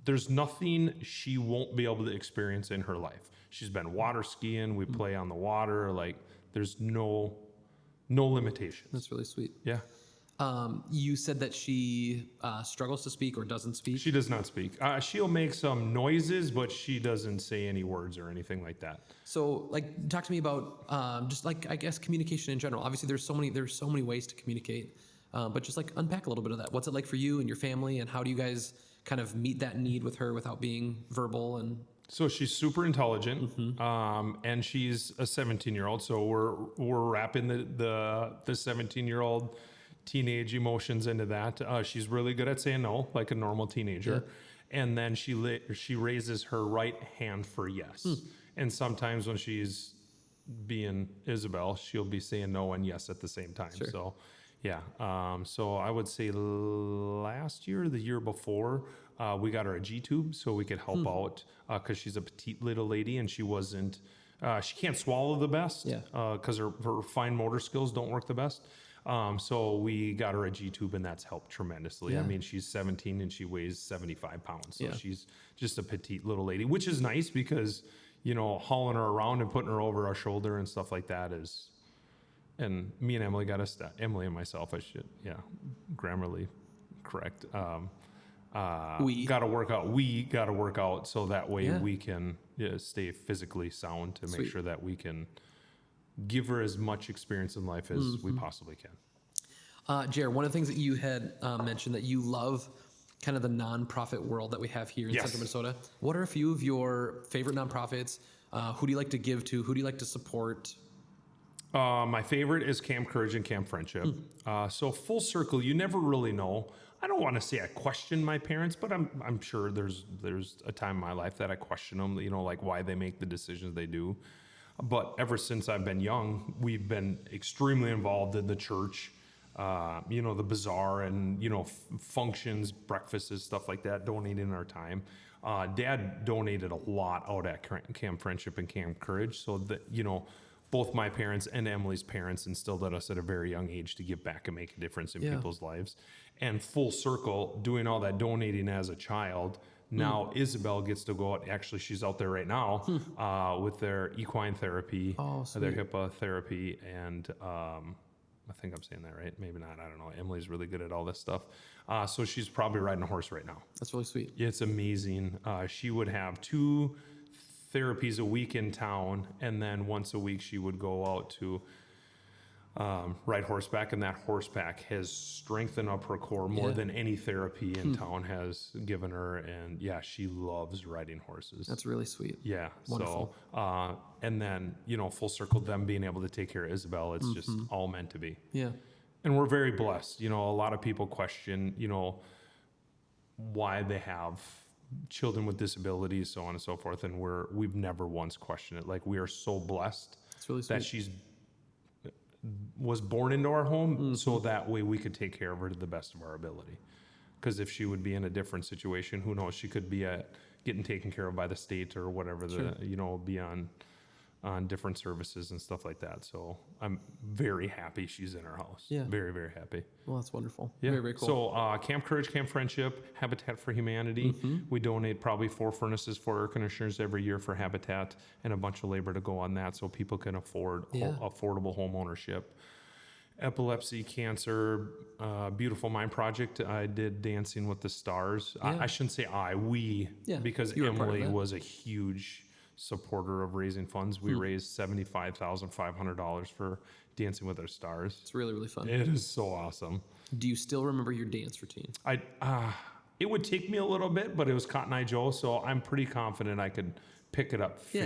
Speaker 2: There's nothing she won't be able to experience in her life. She's been water skiing. We play on the water. Like there's no limitations.
Speaker 1: That's really sweet.
Speaker 2: Yeah.
Speaker 1: You said that she struggles to speak or doesn't speak.
Speaker 2: She does not speak. She'll make some noises, but she doesn't say any words or anything like that.
Speaker 1: So, like, talk to me about just like I guess communication in general. Obviously, there's so many ways to communicate, but just like unpack a little bit of that. What's it like for you and your family, and how do you guys kind of meet that need with her without being verbal? And
Speaker 2: So she's super intelligent, and she's a 17-year-old. So we're wrapping the 17-year-old teenage emotions into that. She's really good at saying no, like a normal teenager. Yeah. And then she raises her right hand for yes. And sometimes when she's being Isabel, she'll be saying no and yes at the same time.
Speaker 1: Sure.
Speaker 2: So, yeah. So I would say last year, the year before, we got her a G-tube so we could help out because she's a petite little lady and she can't swallow the best because her fine motor skills don't work the best. So we got her a G-tube and that's helped tremendously.
Speaker 1: Yeah.
Speaker 2: I mean, she's 17 and she weighs 75 pounds. So
Speaker 1: Yeah.
Speaker 2: she's just a petite little lady, which is nice because, hauling her around and putting her over our shoulder and stuff like that and me and Emily Emily and myself, grammarly correct. We got to work out so that way we can stay physically sound to make sure that we can give her as much experience in life as we possibly can.
Speaker 1: Jared, one of the things that you had mentioned that you love kind of the nonprofit world that we have here in
Speaker 2: Yes.
Speaker 1: Central Minnesota. What are a few of your favorite nonprofits? Who do you like to give to? Who do you like to support?
Speaker 2: My favorite is Camp Courage and Camp Friendship. So full circle, you never really know. I don't want to say I question my parents, but I'm sure there's a time in my life that I question them, like why they make the decisions they do. But ever since I've been young, we've been extremely involved in the church, the bazaar and, functions, breakfasts, stuff like that, donating our time. Dad donated a lot out at Camp Friendship and Camp Courage so that, both my parents and Emily's parents instilled at us at a very young age to give back and make a difference in people's lives. And full circle, doing all that donating as a child, now Isabel gets to go out. Actually, she's out there right now with their equine therapy, their HIPAA therapy, and I think I'm saying that right. Maybe not. I don't know. Emily's really good at all this stuff. So she's probably riding a horse right now.
Speaker 1: That's really sweet.
Speaker 2: It's amazing. She would have 2 therapies a week in town, and then once a week she would go out to ride horseback, and that horseback has strengthened up her core more than any therapy in town has given her. And she loves riding horses.
Speaker 1: That's really sweet.
Speaker 2: Yeah.
Speaker 1: Wonderful.
Speaker 2: So, and then, full circle, them being able to take care of Isabel, it's just all meant to be.
Speaker 1: Yeah.
Speaker 2: And we're very blessed. A lot of people question, why they have children with disabilities, so on and so forth. And we've never once questioned it. Like, we are so blessed
Speaker 1: Really
Speaker 2: that she's was born into our home so that way we could take care of her to the best of our ability. Because if she would be in a different situation, who knows, she could be getting taken care of by the state or whatever, be on different services and stuff like that. So I'm very happy she's in our house.
Speaker 1: Yeah.
Speaker 2: Very, very happy.
Speaker 1: Well, that's wonderful.
Speaker 2: Yeah.
Speaker 1: Very, very cool.
Speaker 2: So Camp Courage, Camp Friendship, Habitat for Humanity. We donate probably 4 furnaces, 4 air conditioners every year for Habitat, and a bunch of labor to go on that so people can afford affordable home ownership. Epilepsy, cancer, Beautiful Mind Project. I did Dancing with the Stars. I shouldn't say we, because
Speaker 1: you were a part of
Speaker 2: Emily
Speaker 1: that.
Speaker 2: was a huge supporter of raising funds. We raised $75,500 for Dancing with Our Stars.
Speaker 1: It's really, really fun.
Speaker 2: It is so awesome.
Speaker 1: Do you still remember your dance routine?
Speaker 2: It would take me a little bit, but it was Cotton Eye Joe, so I'm pretty confident I could pick it up
Speaker 1: Yeah.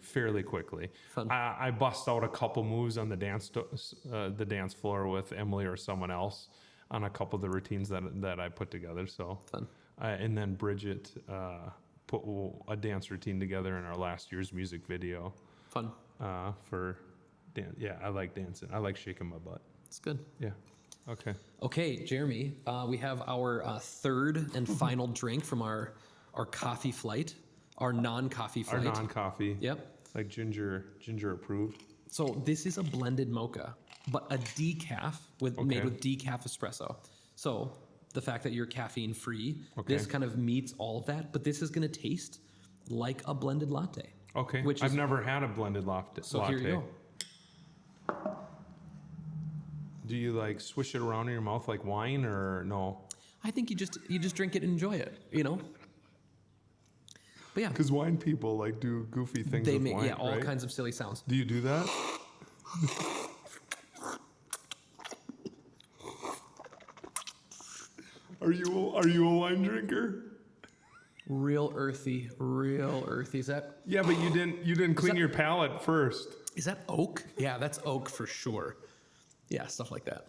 Speaker 2: fairly quickly.
Speaker 1: Fun.
Speaker 2: I bust out a couple moves on the dance floor with Emily or someone else on a couple of the routines that I put together. So
Speaker 1: Fun.
Speaker 2: and then Bridget put a dance routine together in our last year's music video.
Speaker 1: Fun.
Speaker 2: For dance. Yeah, I like dancing. I like shaking my butt.
Speaker 1: It's good.
Speaker 2: Yeah. Okay.
Speaker 1: Okay, Jeremy, we have our third and final drink from our coffee flight, our non-coffee
Speaker 2: Our
Speaker 1: flight.
Speaker 2: non-coffee.
Speaker 1: Yep.
Speaker 2: Like ginger approved.
Speaker 1: So this is a blended mocha, but a decaf made with decaf espresso. So the fact that you're caffeine free, this kind of meets all of that, but this is going to taste like a blended latte.
Speaker 2: Okay.
Speaker 1: Which
Speaker 2: I've never had a blended latte.
Speaker 1: So here you go.
Speaker 2: Do you like swish it around in your mouth like wine or no?
Speaker 1: I think you just drink it and enjoy it, you know? But yeah,
Speaker 2: Because wine people like do goofy things
Speaker 1: they
Speaker 2: with
Speaker 1: make
Speaker 2: wine,
Speaker 1: all
Speaker 2: right?
Speaker 1: kinds of silly sounds.
Speaker 2: Do you do that? Are you a wine drinker?
Speaker 1: Real earthy. Is
Speaker 2: Yeah, but you didn't clean your palate first.
Speaker 1: that oak? Yeah, that's oak for sure. Yeah, stuff like that.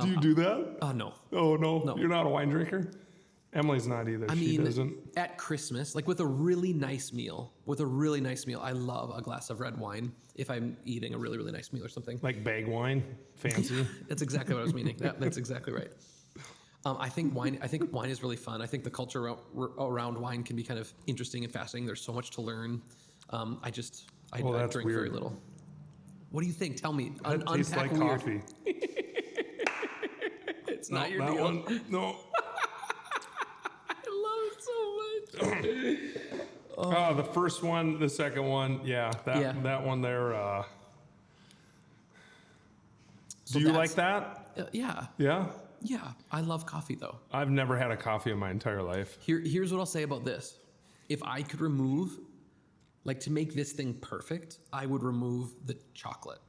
Speaker 2: Do you do that?
Speaker 1: No.
Speaker 2: Oh no,
Speaker 1: No.
Speaker 2: You're not a wine drinker. Emily's not either.
Speaker 1: I
Speaker 2: She
Speaker 1: mean,
Speaker 2: doesn't.
Speaker 1: at Christmas, like with a really nice meal, I love a glass of red wine if I'm eating a really, really nice meal or something.
Speaker 2: Like bag wine, fancy.
Speaker 1: That's exactly what I was meaning. That's exactly right. I think wine is really fun. I think the culture around wine can be kind of interesting and fascinating. There's so much to learn. I
Speaker 2: that's
Speaker 1: drink
Speaker 2: weird.
Speaker 1: very little. What do you think? Tell me.
Speaker 2: That tastes
Speaker 1: Unpack
Speaker 2: like
Speaker 1: weird.
Speaker 2: coffee.
Speaker 1: It's not your
Speaker 2: that
Speaker 1: deal.
Speaker 2: one, no.
Speaker 1: I love it so much.
Speaker 2: The first one, the second one, that one there. Do you like that?
Speaker 1: Yeah.
Speaker 2: Yeah.
Speaker 1: Yeah. I love coffee though.
Speaker 2: I've never had a coffee in my entire life.
Speaker 1: Here's what I'll say about this. If I could remove, like to make this thing perfect, I would remove the chocolate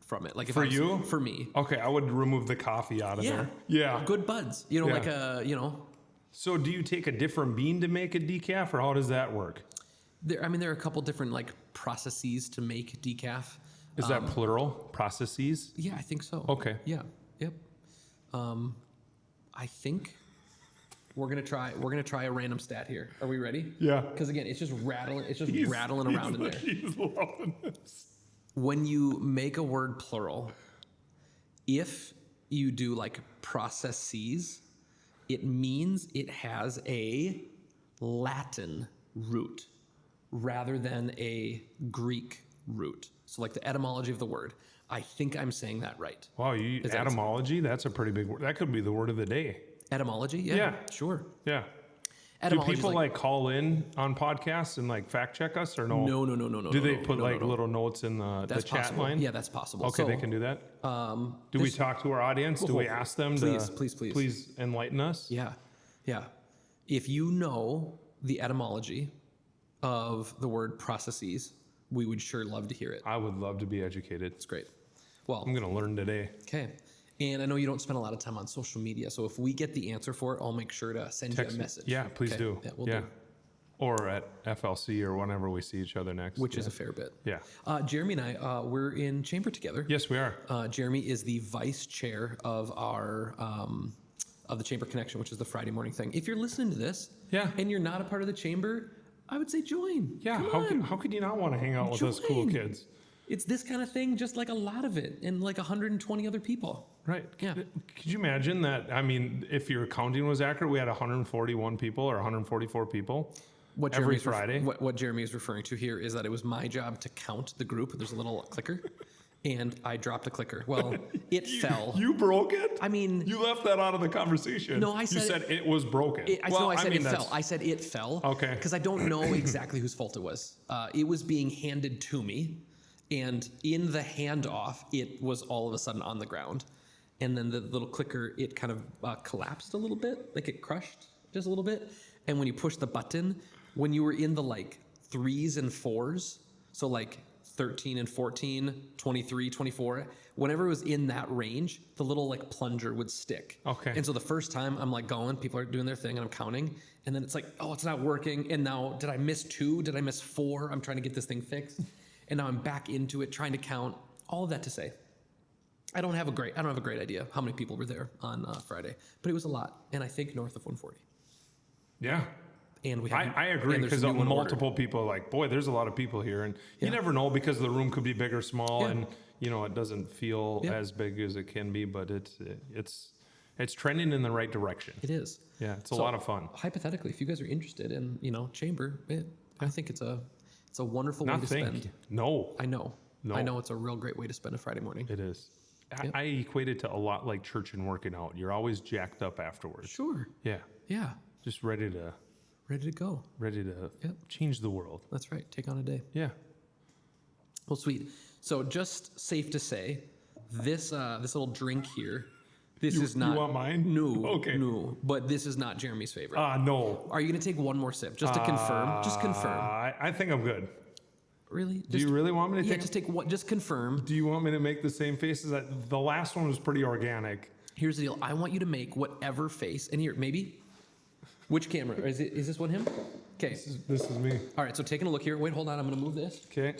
Speaker 1: from it. Like if
Speaker 2: For
Speaker 1: I was-
Speaker 2: you?
Speaker 1: For me.
Speaker 2: Okay, I would remove the coffee out of there. Yeah.
Speaker 1: Good buds. You know,
Speaker 2: Yeah.
Speaker 1: like a, you know,
Speaker 2: So do you take a different bean to make a decaf, or how does that work?
Speaker 1: there are a couple different like processes to make decaf.
Speaker 2: Is that plural? Processes?
Speaker 1: Yeah, I think so.
Speaker 2: Okay.
Speaker 1: Yeah. Yep. I think we're gonna try a random stat here. Are we ready?
Speaker 2: Yeah.
Speaker 1: Because again, it's just rattling around in there.
Speaker 2: He's loving this.
Speaker 1: When you make a word plural, if you do like processes, it means it has a Latin root rather than a Greek root. So like the etymology of the word. I think I'm saying that right.
Speaker 2: Wow,
Speaker 1: that-
Speaker 2: etymology? That's a pretty big word. That could be the word of the day.
Speaker 1: Etymology? Yeah.
Speaker 2: Yeah.
Speaker 1: Sure.
Speaker 2: Yeah. Do
Speaker 1: Etymology is
Speaker 2: people like call in on podcasts and like fact check us or no?
Speaker 1: No.
Speaker 2: Do they put like little notes in the
Speaker 1: That's
Speaker 2: chat
Speaker 1: possible.
Speaker 2: line?
Speaker 1: Yeah, that's possible.
Speaker 2: Okay,
Speaker 1: So,
Speaker 2: they can do that. Do we talk to our audience? Do we ask them
Speaker 1: Please
Speaker 2: enlighten us?
Speaker 1: Yeah. Yeah. If you know the etymology of the word processes, we would sure love to hear it.
Speaker 2: I would love to be educated.
Speaker 1: It's great. Well,
Speaker 2: I'm gonna learn today.
Speaker 1: okay. And I know you don't spend a lot of time on social media, so if we get the answer for it, I'll make sure to send
Speaker 2: Text
Speaker 1: you
Speaker 2: me.
Speaker 1: a message.
Speaker 2: Yeah, please
Speaker 1: Okay?
Speaker 2: do.
Speaker 1: Yeah, we'll do.
Speaker 2: Or at FLC or whenever we see each other next.
Speaker 1: Which is a fair bit.
Speaker 2: Yeah.
Speaker 1: Jeremy and I, we're in chamber together.
Speaker 2: Yes, we are.
Speaker 1: Jeremy is the vice chair of our of the Chamber Connection, which is the Friday morning thing. If you're listening to this,
Speaker 2: Yeah.
Speaker 1: and you're not a part of the chamber, I would say join.
Speaker 2: Yeah.
Speaker 1: Come
Speaker 2: How
Speaker 1: on.
Speaker 2: could you not want to hang out with us cool
Speaker 1: Join.
Speaker 2: kids?
Speaker 1: It's this kind of thing, just like a lot of it, and like 120 other people.
Speaker 2: Right.
Speaker 1: Yeah.
Speaker 2: Could you imagine that? I mean, if your counting was accurate, we had 141 people or 144 people
Speaker 1: What
Speaker 2: every
Speaker 1: Jeremy's
Speaker 2: Friday.
Speaker 1: What Jeremy is referring to here is that it was my job to count the group. There's a little clicker, and I dropped a clicker. Well, it fell.
Speaker 2: You broke it?
Speaker 1: I mean,
Speaker 2: You left that out of the conversation.
Speaker 1: No, I
Speaker 2: You
Speaker 1: said-
Speaker 2: said it was broken.
Speaker 1: I said it
Speaker 2: that's-
Speaker 1: fell. I said it fell.
Speaker 2: Okay.
Speaker 1: Because I don't know exactly whose fault it was. It was being handed to me, and in the handoff, it was all of a sudden on the ground, and then the little clicker, it kind of collapsed a little bit, like it crushed just a little bit. And when you push the button, when you were in the like 3s and 4s, so like 13 and 14, 23, 24. Whenever it was in that range, the little like plunger would stick.
Speaker 2: Okay.
Speaker 1: And so the first time I'm like going, people are doing their thing and I'm counting. And then it's like, oh, it's not working. And now, did I miss 2? Did I miss 4? I'm trying to get this thing fixed. And now I'm back into it, trying to count. All of that to say, I don't have a great idea how many people were there on Friday, but it was a lot. And I think north of 140.
Speaker 2: Yeah.
Speaker 1: And we
Speaker 2: I agree, because multiple people are like, boy, there's a lot of people here. And you never know, because the room could be big or small.
Speaker 1: Yeah.
Speaker 2: And, you know, it doesn't feel as big as it can be, but it's trending in the right direction.
Speaker 1: It is.
Speaker 2: Yeah, it's a lot of fun.
Speaker 1: Hypothetically, if you guys are interested in, chamber, I think it's a wonderful way to spend.
Speaker 2: No.
Speaker 1: I know. No. I know it's a real great way to spend a Friday morning.
Speaker 2: It is. I equate it to a lot like church and working out. You're always jacked up afterwards.
Speaker 1: Sure.
Speaker 2: Yeah.
Speaker 1: Yeah.
Speaker 2: Just ready to
Speaker 1: go.
Speaker 2: Ready to change the world.
Speaker 1: That's right. Take on a day.
Speaker 2: Yeah.
Speaker 1: Well, sweet. So just safe to say, this little drink here, this is not.
Speaker 2: You want mine?
Speaker 1: No.
Speaker 2: Okay.
Speaker 1: No. But this is not Jeremy's favorite.
Speaker 2: No.
Speaker 1: Are you going to take one more sip just to confirm? Just confirm.
Speaker 2: I think I'm good.
Speaker 1: Really?
Speaker 2: Do you really want me to take?
Speaker 1: Yeah, just take one. Just confirm.
Speaker 2: Do you want me to make the same faces? The last one was pretty organic.
Speaker 1: Here's the deal. I want you to make whatever face. And here, maybe. Which camera? Is this one him? Okay.
Speaker 2: This is me.
Speaker 1: All right. So taking a look here. Wait, hold on. I'm going to move this.
Speaker 2: Okay.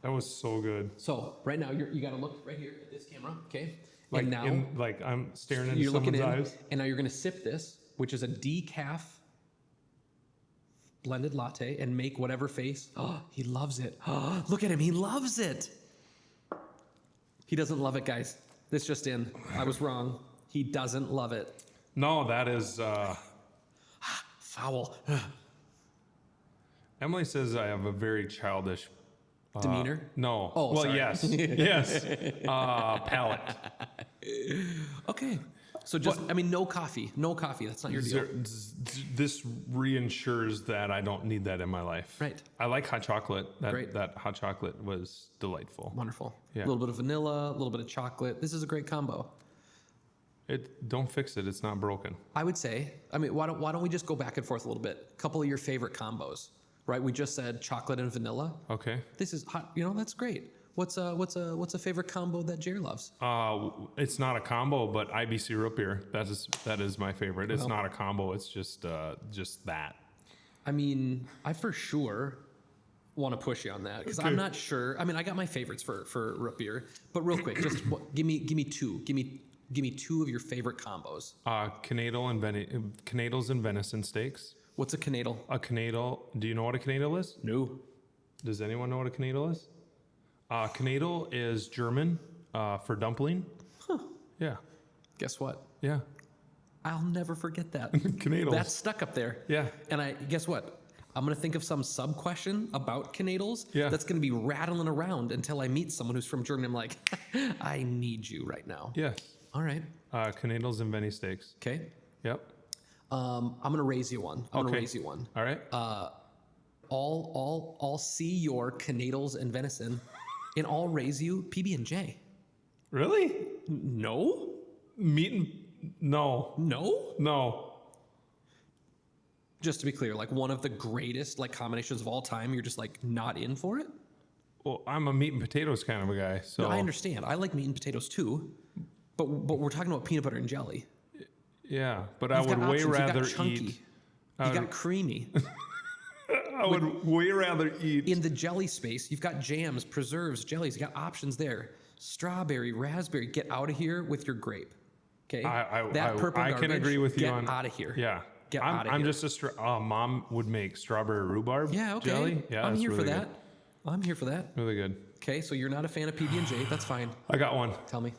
Speaker 2: That was so good.
Speaker 1: So right now you got to look right here at this camera. Okay.
Speaker 2: Like
Speaker 1: and now
Speaker 2: I'm staring into someone's eyes.
Speaker 1: And now you're going to sip this, which is a decaf blended latte, and make whatever face. Oh, he loves it. Oh, look at him. He loves it. He doesn't love it, guys. This just in. I was wrong. He doesn't love it.
Speaker 2: No, that is...
Speaker 1: Foul.
Speaker 2: Emily says I have a very childish...
Speaker 1: demeanor?
Speaker 2: No.
Speaker 1: Oh,
Speaker 2: well,
Speaker 1: sorry.
Speaker 2: yes. Yes. Palate.
Speaker 1: Okay. So just, no coffee. No coffee. That's not your deal.
Speaker 2: This reinsures that I don't need that in my life.
Speaker 1: Right.
Speaker 2: I like hot chocolate.
Speaker 1: Great.
Speaker 2: That hot chocolate was delightful.
Speaker 1: Wonderful.
Speaker 2: Yeah.
Speaker 1: A little bit of vanilla, a little bit of chocolate. This is a great combo.
Speaker 2: Don't fix it. It's not broken.
Speaker 1: I would say, why don't we just go back and forth a little bit? A couple of your favorite combos, right? We just said chocolate and vanilla.
Speaker 2: Okay.
Speaker 1: This is hot. That's great. What's a favorite combo that Jerry loves?
Speaker 2: It's not a combo, but IBC root beer. That is my favorite. It's not a combo. It's just that.
Speaker 1: I for sure want to push you on that, because I'm not sure. I got my favorites for root beer, but real quick, just give me two. Give me two of your favorite combos.
Speaker 2: Canadles and venison steaks.
Speaker 1: What's a canadle?
Speaker 2: A canadle. Do you know what a canadle is?
Speaker 1: No.
Speaker 2: Does anyone know what a canadle is? Canadle is German for dumpling.
Speaker 1: Huh.
Speaker 2: Yeah.
Speaker 1: Guess what?
Speaker 2: Yeah.
Speaker 1: I'll never forget that.
Speaker 2: Canadles.
Speaker 1: That's stuck up there.
Speaker 2: Yeah.
Speaker 1: And guess what? I'm going to think of some sub-question about canadles
Speaker 2: Yeah.
Speaker 1: that's going to be rattling around until I meet someone who's from Germany. I'm like, I need you right now.
Speaker 2: Yes.
Speaker 1: All right.
Speaker 2: Canadles and Veni steaks.
Speaker 1: Okay.
Speaker 2: Yep.
Speaker 1: I'm going to raise you one.
Speaker 2: All right.
Speaker 1: I'll see your canadles and venison, and I'll raise you PB&J.
Speaker 2: Really?
Speaker 1: No?
Speaker 2: No.
Speaker 1: No?
Speaker 2: No.
Speaker 1: Just to be clear, like one of the greatest combinations of all time, you're just not in for it?
Speaker 2: Well, I'm a meat and potatoes kind of a guy, so...
Speaker 1: No, I understand. I like meat and potatoes too, but we're talking about peanut butter and jelly.
Speaker 2: Yeah, but I would way rather
Speaker 1: eat... You got creamy.
Speaker 2: I would way rather eat...
Speaker 1: In the jelly space, you've got jams, preserves, jellies. You got options there. Strawberry, raspberry. Get out of here with your grape. Okay? That purple garbage,
Speaker 2: can agree with you
Speaker 1: on... Get out of here.
Speaker 2: Yeah.
Speaker 1: Get out of here.
Speaker 2: I'm just Mom would make strawberry rhubarb jelly. Yeah,
Speaker 1: I'm here
Speaker 2: really
Speaker 1: for that.
Speaker 2: Good.
Speaker 1: I'm here for that.
Speaker 2: Really good.
Speaker 1: Okay, so you're not a fan of PB&J. That's fine.
Speaker 2: I got one.
Speaker 1: Tell me.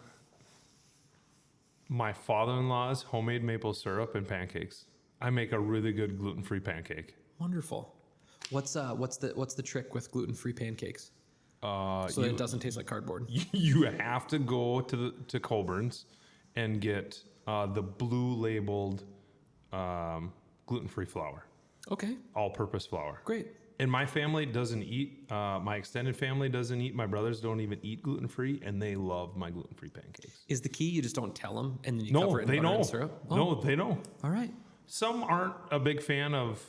Speaker 2: My father-in-law's homemade maple syrup and pancakes. I make a really good gluten-free pancake.
Speaker 1: Wonderful. What's the trick with gluten-free pancakes? So that it doesn't taste like cardboard.
Speaker 2: You have to go to Colburn's and get the blue labeled gluten-free flour.
Speaker 1: Okay.
Speaker 2: All-purpose flour.
Speaker 1: Great.
Speaker 2: And my family doesn't eat. My extended family doesn't eat. My brothers don't even eat gluten-free, and they love my gluten-free pancakes.
Speaker 1: Is the key you just don't tell them, and then you cover it in butter and syrup?
Speaker 2: No, they know.
Speaker 1: All right.
Speaker 2: Some aren't a big fan of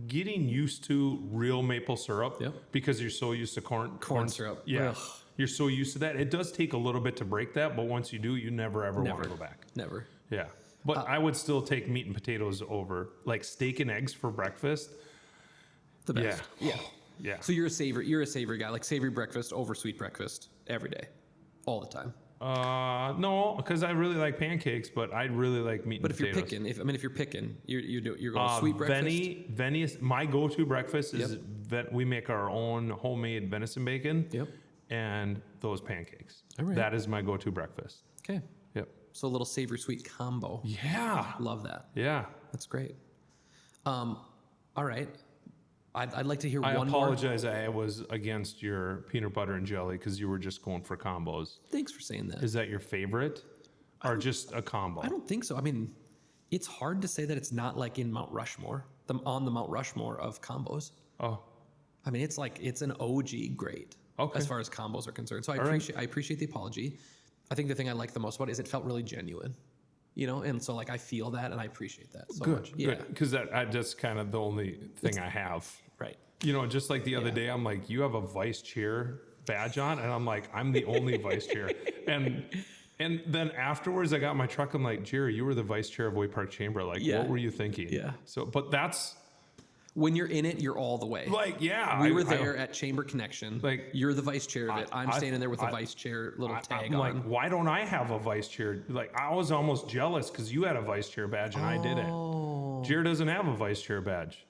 Speaker 2: getting used to real maple syrup
Speaker 1: Yep.
Speaker 2: because you're so used to corn
Speaker 1: syrup.
Speaker 2: Yeah.
Speaker 1: Ugh.
Speaker 2: You're so used to that. It does take a little bit to break that, but once you do, you never ever want to go back.
Speaker 1: Never.
Speaker 2: Yeah. But I would still take meat and potatoes over like steak and eggs for breakfast.
Speaker 1: The best. Yeah.
Speaker 2: Yeah.
Speaker 1: So you're a savory guy, like savory breakfast over sweet breakfast every day, all the time.
Speaker 2: No, because I really like pancakes, but I really like meat
Speaker 1: But
Speaker 2: and
Speaker 1: if
Speaker 2: potatoes.
Speaker 1: you're picking, you're going sweet breakfast.
Speaker 2: Veni is my go-to breakfast is that we make our own homemade venison bacon.
Speaker 1: Yep.
Speaker 2: And those pancakes.
Speaker 1: All right.
Speaker 2: That is my go-to breakfast.
Speaker 1: Okay.
Speaker 2: Yep.
Speaker 1: So a little savory sweet combo.
Speaker 2: Yeah.
Speaker 1: Love that.
Speaker 2: Yeah.
Speaker 1: That's great. All right. I'd like to hear
Speaker 2: I
Speaker 1: one more.
Speaker 2: apologize. I was against your peanut butter and jelly because you were just going for combos.
Speaker 1: Thanks for saying that.
Speaker 2: Is that your favorite, or just a combo?
Speaker 1: I don't think so. I mean, it's hard to say that it's not like in Mount Rushmore, on the Mount Rushmore of combos.
Speaker 2: Oh,
Speaker 1: I mean, it's an OG great
Speaker 2: Okay.
Speaker 1: as far as combos are concerned. So I
Speaker 2: right.
Speaker 1: appreciate the apology. I think the thing I like the most about it is it felt really genuine, and so like I feel that and I appreciate that so much. Yeah,
Speaker 2: Because that's kind of the only thing I have.
Speaker 1: right.
Speaker 2: Just like the other day, I'm like, you have a vice chair badge on, and I'm like, I'm the only vice chair. And then afterwards, I got my truck. I'm like, Jerry, you were the vice chair of Way Park Chamber. Like,
Speaker 1: Yeah.
Speaker 2: what were you thinking?
Speaker 1: Yeah.
Speaker 2: So, but that's
Speaker 1: When you're in it, you're all the way.
Speaker 2: like, yeah.
Speaker 1: We were there at Chamber Connection.
Speaker 2: Like,
Speaker 1: you're the vice chair of it. I'm standing there with a vice chair little tag
Speaker 2: I'm
Speaker 1: on.
Speaker 2: like, why don't I have a vice chair? Like, I was almost jealous because you had a vice chair badge and I didn't. Jerry doesn't have a vice chair badge.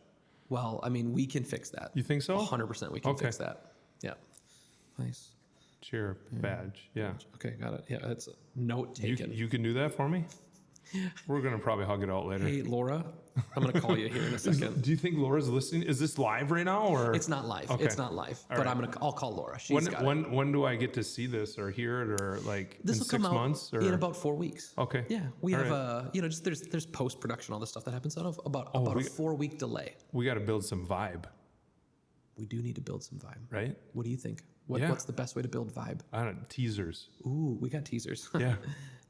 Speaker 1: Well, I mean, we can fix that.
Speaker 2: You think so?
Speaker 1: 100% we can
Speaker 2: Okay.
Speaker 1: fix that. Yeah. Nice.
Speaker 2: Chair badge. Yeah.
Speaker 1: Okay, got it. Yeah, that's a note taken.
Speaker 2: You can do that for me? We're going to probably hug it out later.
Speaker 1: Hey, Laura, I'm going to call you here in a second.
Speaker 2: Do you think Laura's listening? Is this live right now, or
Speaker 1: It's not live.
Speaker 2: Okay.
Speaker 1: It's not live.
Speaker 2: All
Speaker 1: But
Speaker 2: right.
Speaker 1: I'll call Laura. She's got it.
Speaker 2: when do I get to see this or hear it, or like
Speaker 1: This
Speaker 2: in
Speaker 1: will
Speaker 2: 6
Speaker 1: come out
Speaker 2: months? Or
Speaker 1: in about 4 weeks.
Speaker 2: Okay.
Speaker 1: Yeah, we
Speaker 2: All
Speaker 1: have just there's post production, all this stuff that happens out of about a 4-week delay.
Speaker 2: we got to build some vibe,
Speaker 1: We do need to build some vibe.
Speaker 2: right?
Speaker 1: What do you think?
Speaker 2: Yeah.
Speaker 1: What's the best way to build vibe?
Speaker 2: I don't teasers.
Speaker 1: Ooh, we got teasers.
Speaker 2: Yeah,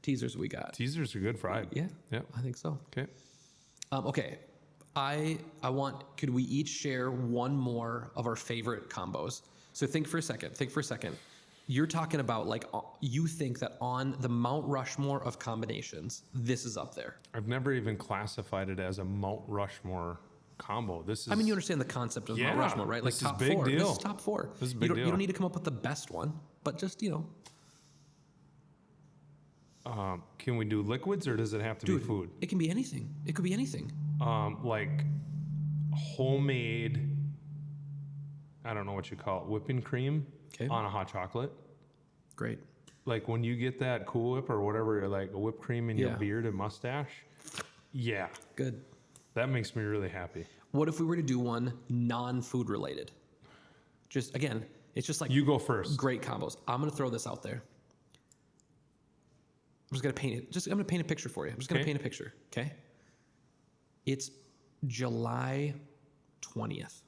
Speaker 1: Teasers we got.
Speaker 2: teasers are good for vibe.
Speaker 1: Yeah.
Speaker 2: Yeah.
Speaker 1: I think so.
Speaker 2: Okay.
Speaker 1: Okay. I want, could we each share one more of our favorite combos? So think for a second. You're talking about like, you think that on the Mount Rushmore of combinations, this is up there.
Speaker 2: I've never even classified it as a Mount Rushmore combo. This is.
Speaker 1: I mean, you understand the concept of Mount
Speaker 2: Yeah,
Speaker 1: Rushmore, right? Like
Speaker 2: this is
Speaker 1: top
Speaker 2: big
Speaker 1: four. This
Speaker 2: deal.
Speaker 1: is top four.
Speaker 2: This is a big
Speaker 1: You
Speaker 2: deal.
Speaker 1: don't need to come up with the best one, but just,
Speaker 2: Can we do liquids, or does it have to be food?
Speaker 1: it can be anything. It could be anything.
Speaker 2: Like homemade. I don't know what you call it. Whipping cream
Speaker 1: Okay.
Speaker 2: on a hot chocolate.
Speaker 1: Great.
Speaker 2: Like when you get that Cool Whip or whatever, like a whipped cream in your
Speaker 1: Yeah.
Speaker 2: beard and mustache. Yeah,
Speaker 1: Good.
Speaker 2: that makes me really happy.
Speaker 1: What if we were to do one non-food related? Just, again, it's just like
Speaker 2: You go first.
Speaker 1: great combos. I'm going to throw this out there. I'm just going to paint it. I'm going to paint a picture for you. I'm just going to
Speaker 2: Okay.
Speaker 1: paint a picture. Okay. It's July 20th.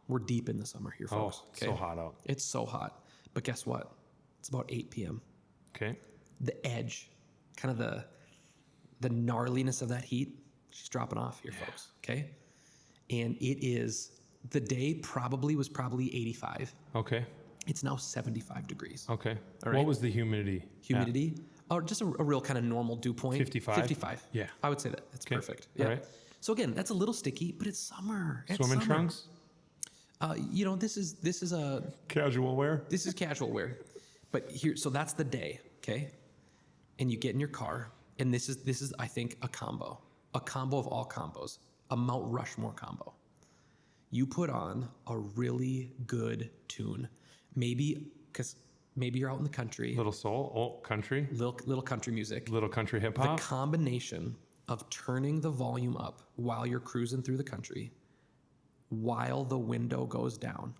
Speaker 1: We're deep in the summer here,
Speaker 2: Oh,
Speaker 1: folks.
Speaker 2: it's so hot out.
Speaker 1: It's so hot. But guess what? It's about 8 p.m.
Speaker 2: Okay.
Speaker 1: The edge, kind of the gnarliness of that heat, she's dropping off here, folks. Okay. And it is, the day was probably 85.
Speaker 2: Okay.
Speaker 1: It's now 75 degrees.
Speaker 2: Okay.
Speaker 1: All right.
Speaker 2: What was the humidity?
Speaker 1: Humidity, or just a real kind of normal dew point.
Speaker 2: 55?
Speaker 1: 55.
Speaker 2: Yeah.
Speaker 1: I would say that. That's perfect. Yeah.
Speaker 2: All right.
Speaker 1: So again, that's a little sticky, but it's summer. It's
Speaker 2: Swimming
Speaker 1: summer.
Speaker 2: trunks?
Speaker 1: This is casual wear. But here, so that's the day, okay? And you get in your car, and this is I think a combo of all combos, a Mount Rushmore combo. You put on a really good tune, maybe you're out in the country,
Speaker 2: Little soul? Oh, country?
Speaker 1: little country music.
Speaker 2: Little country hip
Speaker 1: The
Speaker 2: hop?
Speaker 1: combination of turning the volume up while you're cruising through the country, while the window goes down,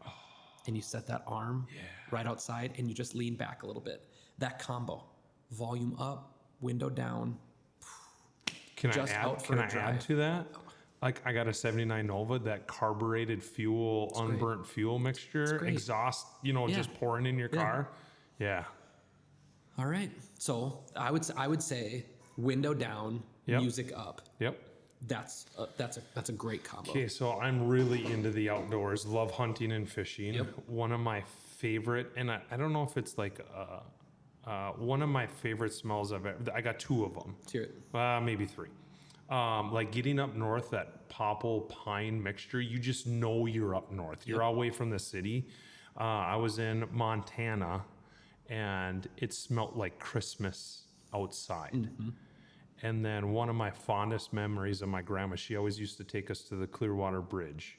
Speaker 1: and you set that arm right outside, and you just lean back a little bit. That combo, volume up, window down.
Speaker 2: Can
Speaker 1: just out for a
Speaker 2: I add
Speaker 1: drive.
Speaker 2: to that? Like I got a 79 Nova, that carbureted fuel, unburnt fuel mixture,
Speaker 1: great.
Speaker 2: exhaust,
Speaker 1: Yeah.
Speaker 2: just pouring in your car. Yeah.
Speaker 1: All right. So I would say window down,
Speaker 2: Yep.
Speaker 1: music up.
Speaker 2: Yep.
Speaker 1: That's a great combo.
Speaker 2: Okay, so I'm really into the outdoors. Love hunting and fishing.
Speaker 1: Yep.
Speaker 2: One of my favorite, and I don't know if it's like one of my favorite smells I've ever. I got two of them.
Speaker 1: Let's hear it.
Speaker 2: Maybe three. Like getting up north, that popple pine mixture, you just know you're up north. You're away from the city. I was in Montana, and it smelled like Christmas outside.
Speaker 1: Mm-hmm.
Speaker 2: And then one of my fondest memories of my grandma, she always used to take us to the Clearwater Bridge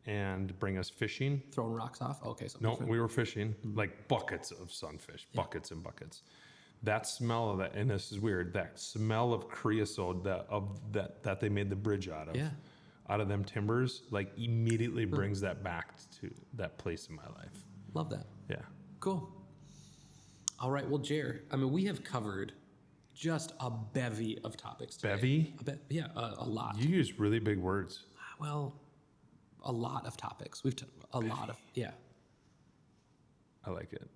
Speaker 2: and bring us fishing.
Speaker 1: Throwing rocks off? Okay.
Speaker 2: No, we were fishing like buckets of sunfish, buckets and buckets. That smell of that, and this is weird, that smell of creosote that they made the bridge out of, out of them timbers, like immediately brings that back to that place in my life.
Speaker 1: Love that.
Speaker 2: Yeah.
Speaker 1: Cool. All right. Well, Jer, I mean, we have covered just a bevy of topics today.
Speaker 2: Bevy?
Speaker 1: A lot.
Speaker 2: You use really big words.
Speaker 1: Well, a lot of topics. A lot of,
Speaker 2: I like it.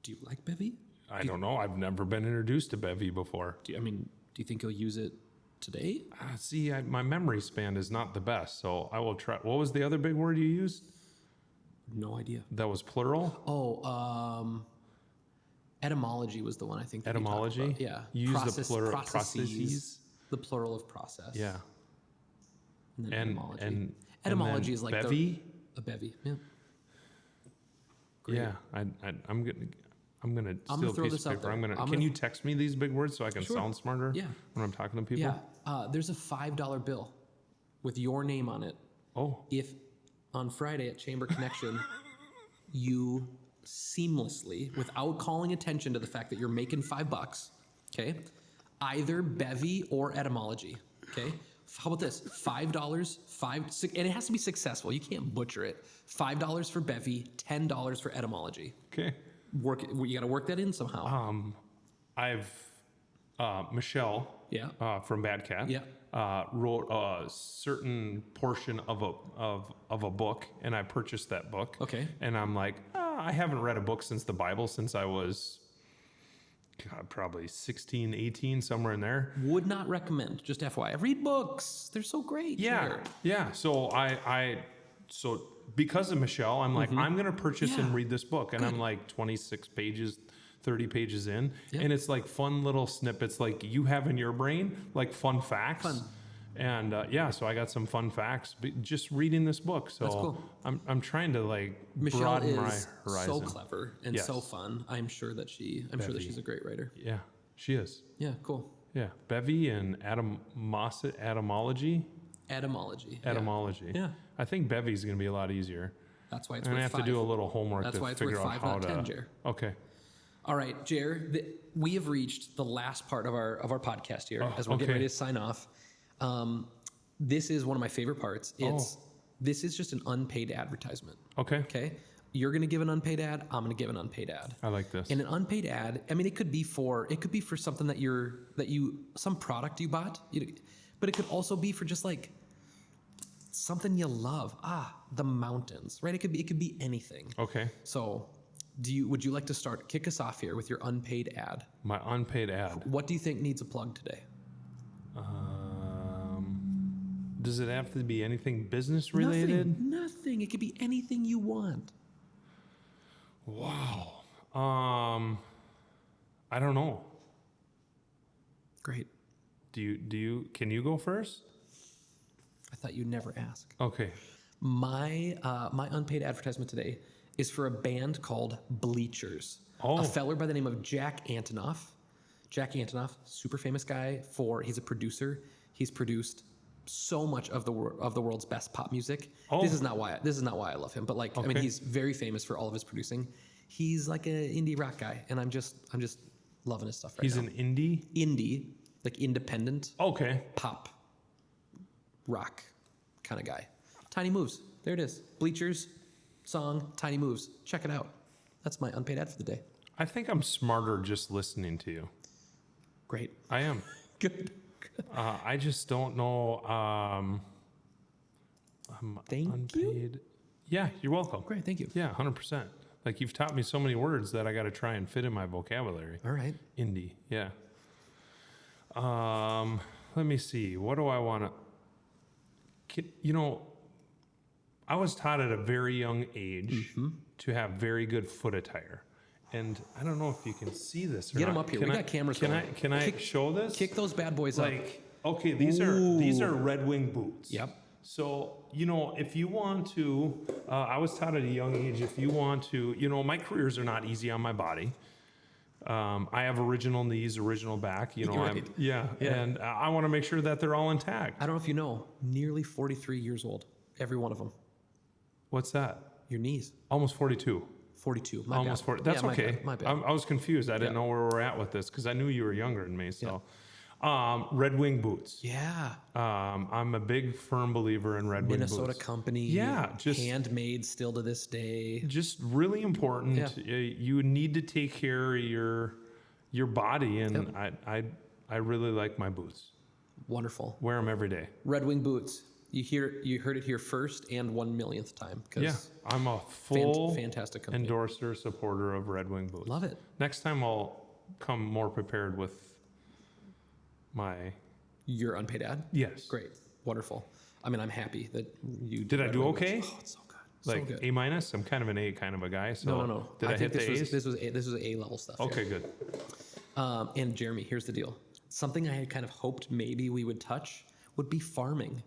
Speaker 1: Do you like bevy?
Speaker 2: I don't know. I've never been introduced to bevy before.
Speaker 1: Do you think you'll use it today?
Speaker 2: See, my memory span is not the best, so I will try. What was the other big word you used?
Speaker 1: No idea.
Speaker 2: That was plural?
Speaker 1: Etymology was the one I think. That
Speaker 2: Etymology?
Speaker 1: you talked about. Yeah.
Speaker 2: You use the plural processes?
Speaker 1: The plural of process.
Speaker 2: Yeah.
Speaker 1: And then etymology.
Speaker 2: And
Speaker 1: etymology is like
Speaker 2: bevy?
Speaker 1: A bevy. Yeah. Great.
Speaker 2: Yeah. I'm gonna steal a
Speaker 1: throw
Speaker 2: piece
Speaker 1: this
Speaker 2: of
Speaker 1: out
Speaker 2: paper.
Speaker 1: there.
Speaker 2: Can you text me these big words so I can
Speaker 1: Sure.
Speaker 2: sound smarter
Speaker 1: Yeah.
Speaker 2: when I'm talking to people?
Speaker 1: Yeah. There's a $5 bill with your name on it.
Speaker 2: Oh.
Speaker 1: If on Friday at Chamber Connection, you seamlessly, without calling attention to the fact that you're making $5, okay, either bevy or etymology, okay? How about this? $5, and it has to be successful. You can't butcher it. $5 for bevy, $10 for etymology.
Speaker 2: Okay.
Speaker 1: You got to work that in somehow.
Speaker 2: I've Michelle from Bad Cat wrote a certain portion of a book, and I purchased that book.
Speaker 1: Okay.
Speaker 2: And I'm like, I haven't read a book since the Bible since I was probably 16, 18, somewhere in there.
Speaker 1: Would not recommend, just FYI. Read books. They're so great.
Speaker 2: Yeah.
Speaker 1: Here.
Speaker 2: Yeah. So so because of Michelle, I'm like, I'm going to purchase and read this book. And I'm like 26 pages, 30 pages in.
Speaker 1: Yep.
Speaker 2: And it's like fun little snippets like you have in your brain, like fun facts.
Speaker 1: Fun.
Speaker 2: And so I got some fun facts just reading this book. So
Speaker 1: That's cool.
Speaker 2: I'm trying to like
Speaker 1: Michelle
Speaker 2: broaden my
Speaker 1: is
Speaker 2: horizon.
Speaker 1: so clever and so fun. I'm sure that she's a great writer.
Speaker 2: Yeah, she is.
Speaker 1: Yeah, cool.
Speaker 2: Yeah. Bevy and etymology.
Speaker 1: Etymology.
Speaker 2: Yeah. I think Bevy's going to be a lot easier.
Speaker 1: That's why it's
Speaker 2: And
Speaker 1: worth
Speaker 2: I have
Speaker 1: $5.
Speaker 2: to do a little homework
Speaker 1: That's
Speaker 2: to
Speaker 1: why it's
Speaker 2: figure
Speaker 1: worth
Speaker 2: out
Speaker 1: $5,
Speaker 2: how
Speaker 1: not
Speaker 2: to.
Speaker 1: 10, Jer.
Speaker 2: Okay.
Speaker 1: All right, Jer, we have reached the last part of our podcast here as we're getting ready to sign off. This is one of my favorite parts. This is just an unpaid advertisement.
Speaker 2: Okay.
Speaker 1: Okay. You're going to give an unpaid ad. I'm going to give an unpaid ad.
Speaker 2: I like this.
Speaker 1: And an unpaid ad, I mean, it could be for something some product you bought, but it could also be for just like something you love. The mountains, right? It could be anything.
Speaker 2: Okay.
Speaker 1: So would you like to kick us off here with your unpaid ad?
Speaker 2: My unpaid ad.
Speaker 1: What do you think needs a plug today?
Speaker 2: Does it have to be anything business related?
Speaker 1: Nothing. It could be anything you want.
Speaker 2: Wow. I don't know.
Speaker 1: Great.
Speaker 2: Can you go first?
Speaker 1: I thought you'd never ask.
Speaker 2: Okay.
Speaker 1: My unpaid advertisement today is for a band called Bleachers. A feller by the name of Jack Antonoff. Jack Antonoff, super famous guy. He's a producer. He's produced so much of the world's best pop music. This is not why I love him, but I mean, he's very famous for all of his producing. He's like an indie rock guy, and I'm just loving his stuff right now.
Speaker 2: He's an
Speaker 1: indie, like independent.
Speaker 2: Okay.
Speaker 1: Pop rock kind of guy. Tiny Moves. There it is. Bleachers song, Tiny Moves. Check it out. That's my unpaid ad for the day.
Speaker 2: I think I'm smarter just listening to you.
Speaker 1: Great.
Speaker 2: I am.
Speaker 1: Good.
Speaker 2: I just don't know.
Speaker 1: Thank you.
Speaker 2: Yeah, you're welcome.
Speaker 1: Great. Thank you.
Speaker 2: Yeah, 100%. Like you've taught me so many words that I got to try and fit in my vocabulary.
Speaker 1: All right.
Speaker 2: Indie. Yeah. let me see. What do I want to? You know, I was taught at a very young age to have very good foot attire. And I don't know if you can see this or
Speaker 1: Get
Speaker 2: not.
Speaker 1: them up here. We got cameras
Speaker 2: Can
Speaker 1: going.
Speaker 2: Can I show this?
Speaker 1: Kick those bad boys up.
Speaker 2: Like, okay, these are Red Wing boots.
Speaker 1: Yep.
Speaker 2: So, you know, if you want to, I was taught at a young age, if you want to, you know, my careers are not easy on my body. I have original knees, original back, you know,
Speaker 1: Right.
Speaker 2: yeah. And I want to make sure that they're all intact.
Speaker 1: I don't know if you know, nearly 43 years old, every one of them.
Speaker 2: What's that?
Speaker 1: Your knees,
Speaker 2: Almost 42.
Speaker 1: 42. My
Speaker 2: Almost
Speaker 1: bad.
Speaker 2: 40. That's
Speaker 1: Yeah,
Speaker 2: okay.
Speaker 1: My bad.
Speaker 2: I was confused. I didn't know where we're at with this because I knew you were younger than me. So, Red Wing boots.
Speaker 1: Yeah.
Speaker 2: I'm a big, firm believer in Red Wing boots.
Speaker 1: Minnesota company.
Speaker 2: Yeah, just
Speaker 1: handmade still to this day.
Speaker 2: just really important.
Speaker 1: Yeah.
Speaker 2: You need to take care of your body, and I really like my boots.
Speaker 1: Wonderful.
Speaker 2: Wear them every day.
Speaker 1: Red Wing boots. You heard it here first and 1,000,000th time.
Speaker 2: Yeah, I'm a full
Speaker 1: fantastic company.
Speaker 2: endorser, supporter of Red Wing boots.
Speaker 1: Love it.
Speaker 2: Next time I'll come more prepared with my
Speaker 1: Your unpaid ad.
Speaker 2: yes.
Speaker 1: Great. Wonderful. I mean, I'm happy that you
Speaker 2: Did I
Speaker 1: Red
Speaker 2: do
Speaker 1: Wing
Speaker 2: okay?
Speaker 1: boots. Oh, it's so good.
Speaker 2: Like
Speaker 1: so good.
Speaker 2: A minus. I'm kind of an A kind of a guy. So
Speaker 1: No.
Speaker 2: Did I hit
Speaker 1: think
Speaker 2: the A's?
Speaker 1: this was A level stuff.
Speaker 2: Okay,
Speaker 1: here.
Speaker 2: good.
Speaker 1: And Jeremy, here's the deal. Something I had kind of hoped maybe we would touch would be farming.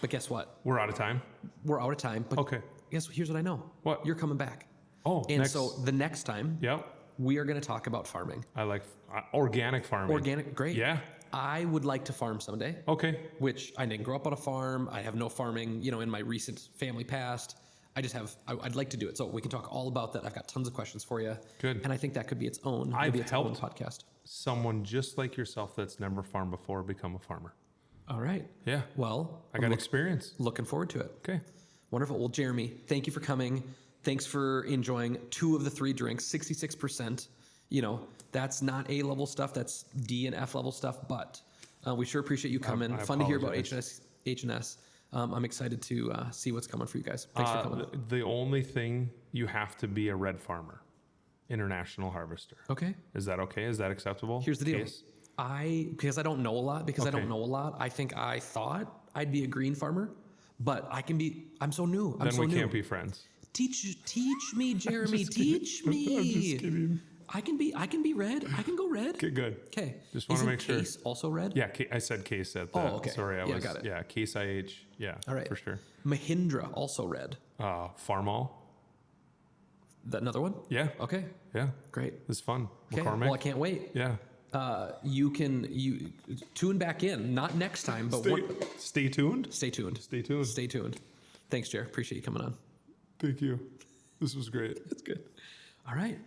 Speaker 1: But guess what?
Speaker 2: We're out of time.
Speaker 1: We're out of time. But
Speaker 2: Okay.
Speaker 1: here's what I know.
Speaker 2: What?
Speaker 1: You're coming back.
Speaker 2: Oh,
Speaker 1: And
Speaker 2: next.
Speaker 1: so the next time
Speaker 2: Yep.
Speaker 1: we are going to talk about farming.
Speaker 2: I like organic farming.
Speaker 1: Organic, great.
Speaker 2: Yeah.
Speaker 1: I would like to farm someday.
Speaker 2: Okay.
Speaker 1: Which I didn't grow up on a farm. I have no farming, in my recent family past. I'd like to do it. So we can talk all about that. I've got tons of questions for you.
Speaker 2: Good.
Speaker 1: And I think that could be its own,
Speaker 2: I've
Speaker 1: maybe its own
Speaker 2: helped
Speaker 1: podcast.
Speaker 2: someone just like yourself that's never farmed before become a farmer.
Speaker 1: All right.
Speaker 2: Yeah.
Speaker 1: Well,
Speaker 2: I got experience.
Speaker 1: looking forward to it.
Speaker 2: Okay.
Speaker 1: Wonderful. Well, Jeremy, thank you for coming. Thanks for enjoying 2 of the 3 drinks, 66%. That's not A level stuff. That's D and F level stuff, but we sure appreciate you coming.
Speaker 2: I
Speaker 1: Fun to hear about
Speaker 2: apologize.
Speaker 1: H&S. I'm excited to see what's coming for you guys. Thanks for coming.
Speaker 2: The only thing you have to be a red farmer, international harvester.
Speaker 1: Okay.
Speaker 2: Is that okay? Is that acceptable?
Speaker 1: Here's the deal.
Speaker 2: Case?
Speaker 1: Because I don't know a lot, I think I thought I'd be a green farmer, but I'm so new.
Speaker 2: Then we can't be friends.
Speaker 1: Teach me, Jeremy. Teach me.
Speaker 2: I'm just kidding.
Speaker 1: I can be red. I can go red.
Speaker 2: Okay, good.
Speaker 1: Okay.
Speaker 2: Just wanna make sure.
Speaker 1: Case also red?
Speaker 2: Yeah, I said case at the.
Speaker 1: Oh, okay.
Speaker 2: Sorry, I
Speaker 1: Yeah,
Speaker 2: was.
Speaker 1: got it.
Speaker 2: Yeah, case IH. Yeah,
Speaker 1: All right.
Speaker 2: for sure.
Speaker 1: Mahindra also red.
Speaker 2: Farmall.
Speaker 1: That another one?
Speaker 2: Yeah,
Speaker 1: Okay.
Speaker 2: yeah.
Speaker 1: Great.
Speaker 2: It's fun.
Speaker 1: Okay.
Speaker 2: McCormick.
Speaker 1: Well, I can't wait.
Speaker 2: Yeah.
Speaker 1: You tune back in, not next time, but
Speaker 2: Stay tuned.
Speaker 1: stay tuned.
Speaker 2: Stay tuned.
Speaker 1: Stay tuned. Thanks, Jer. Appreciate you coming on.
Speaker 2: Thank you. This was great.
Speaker 1: That's good. All right.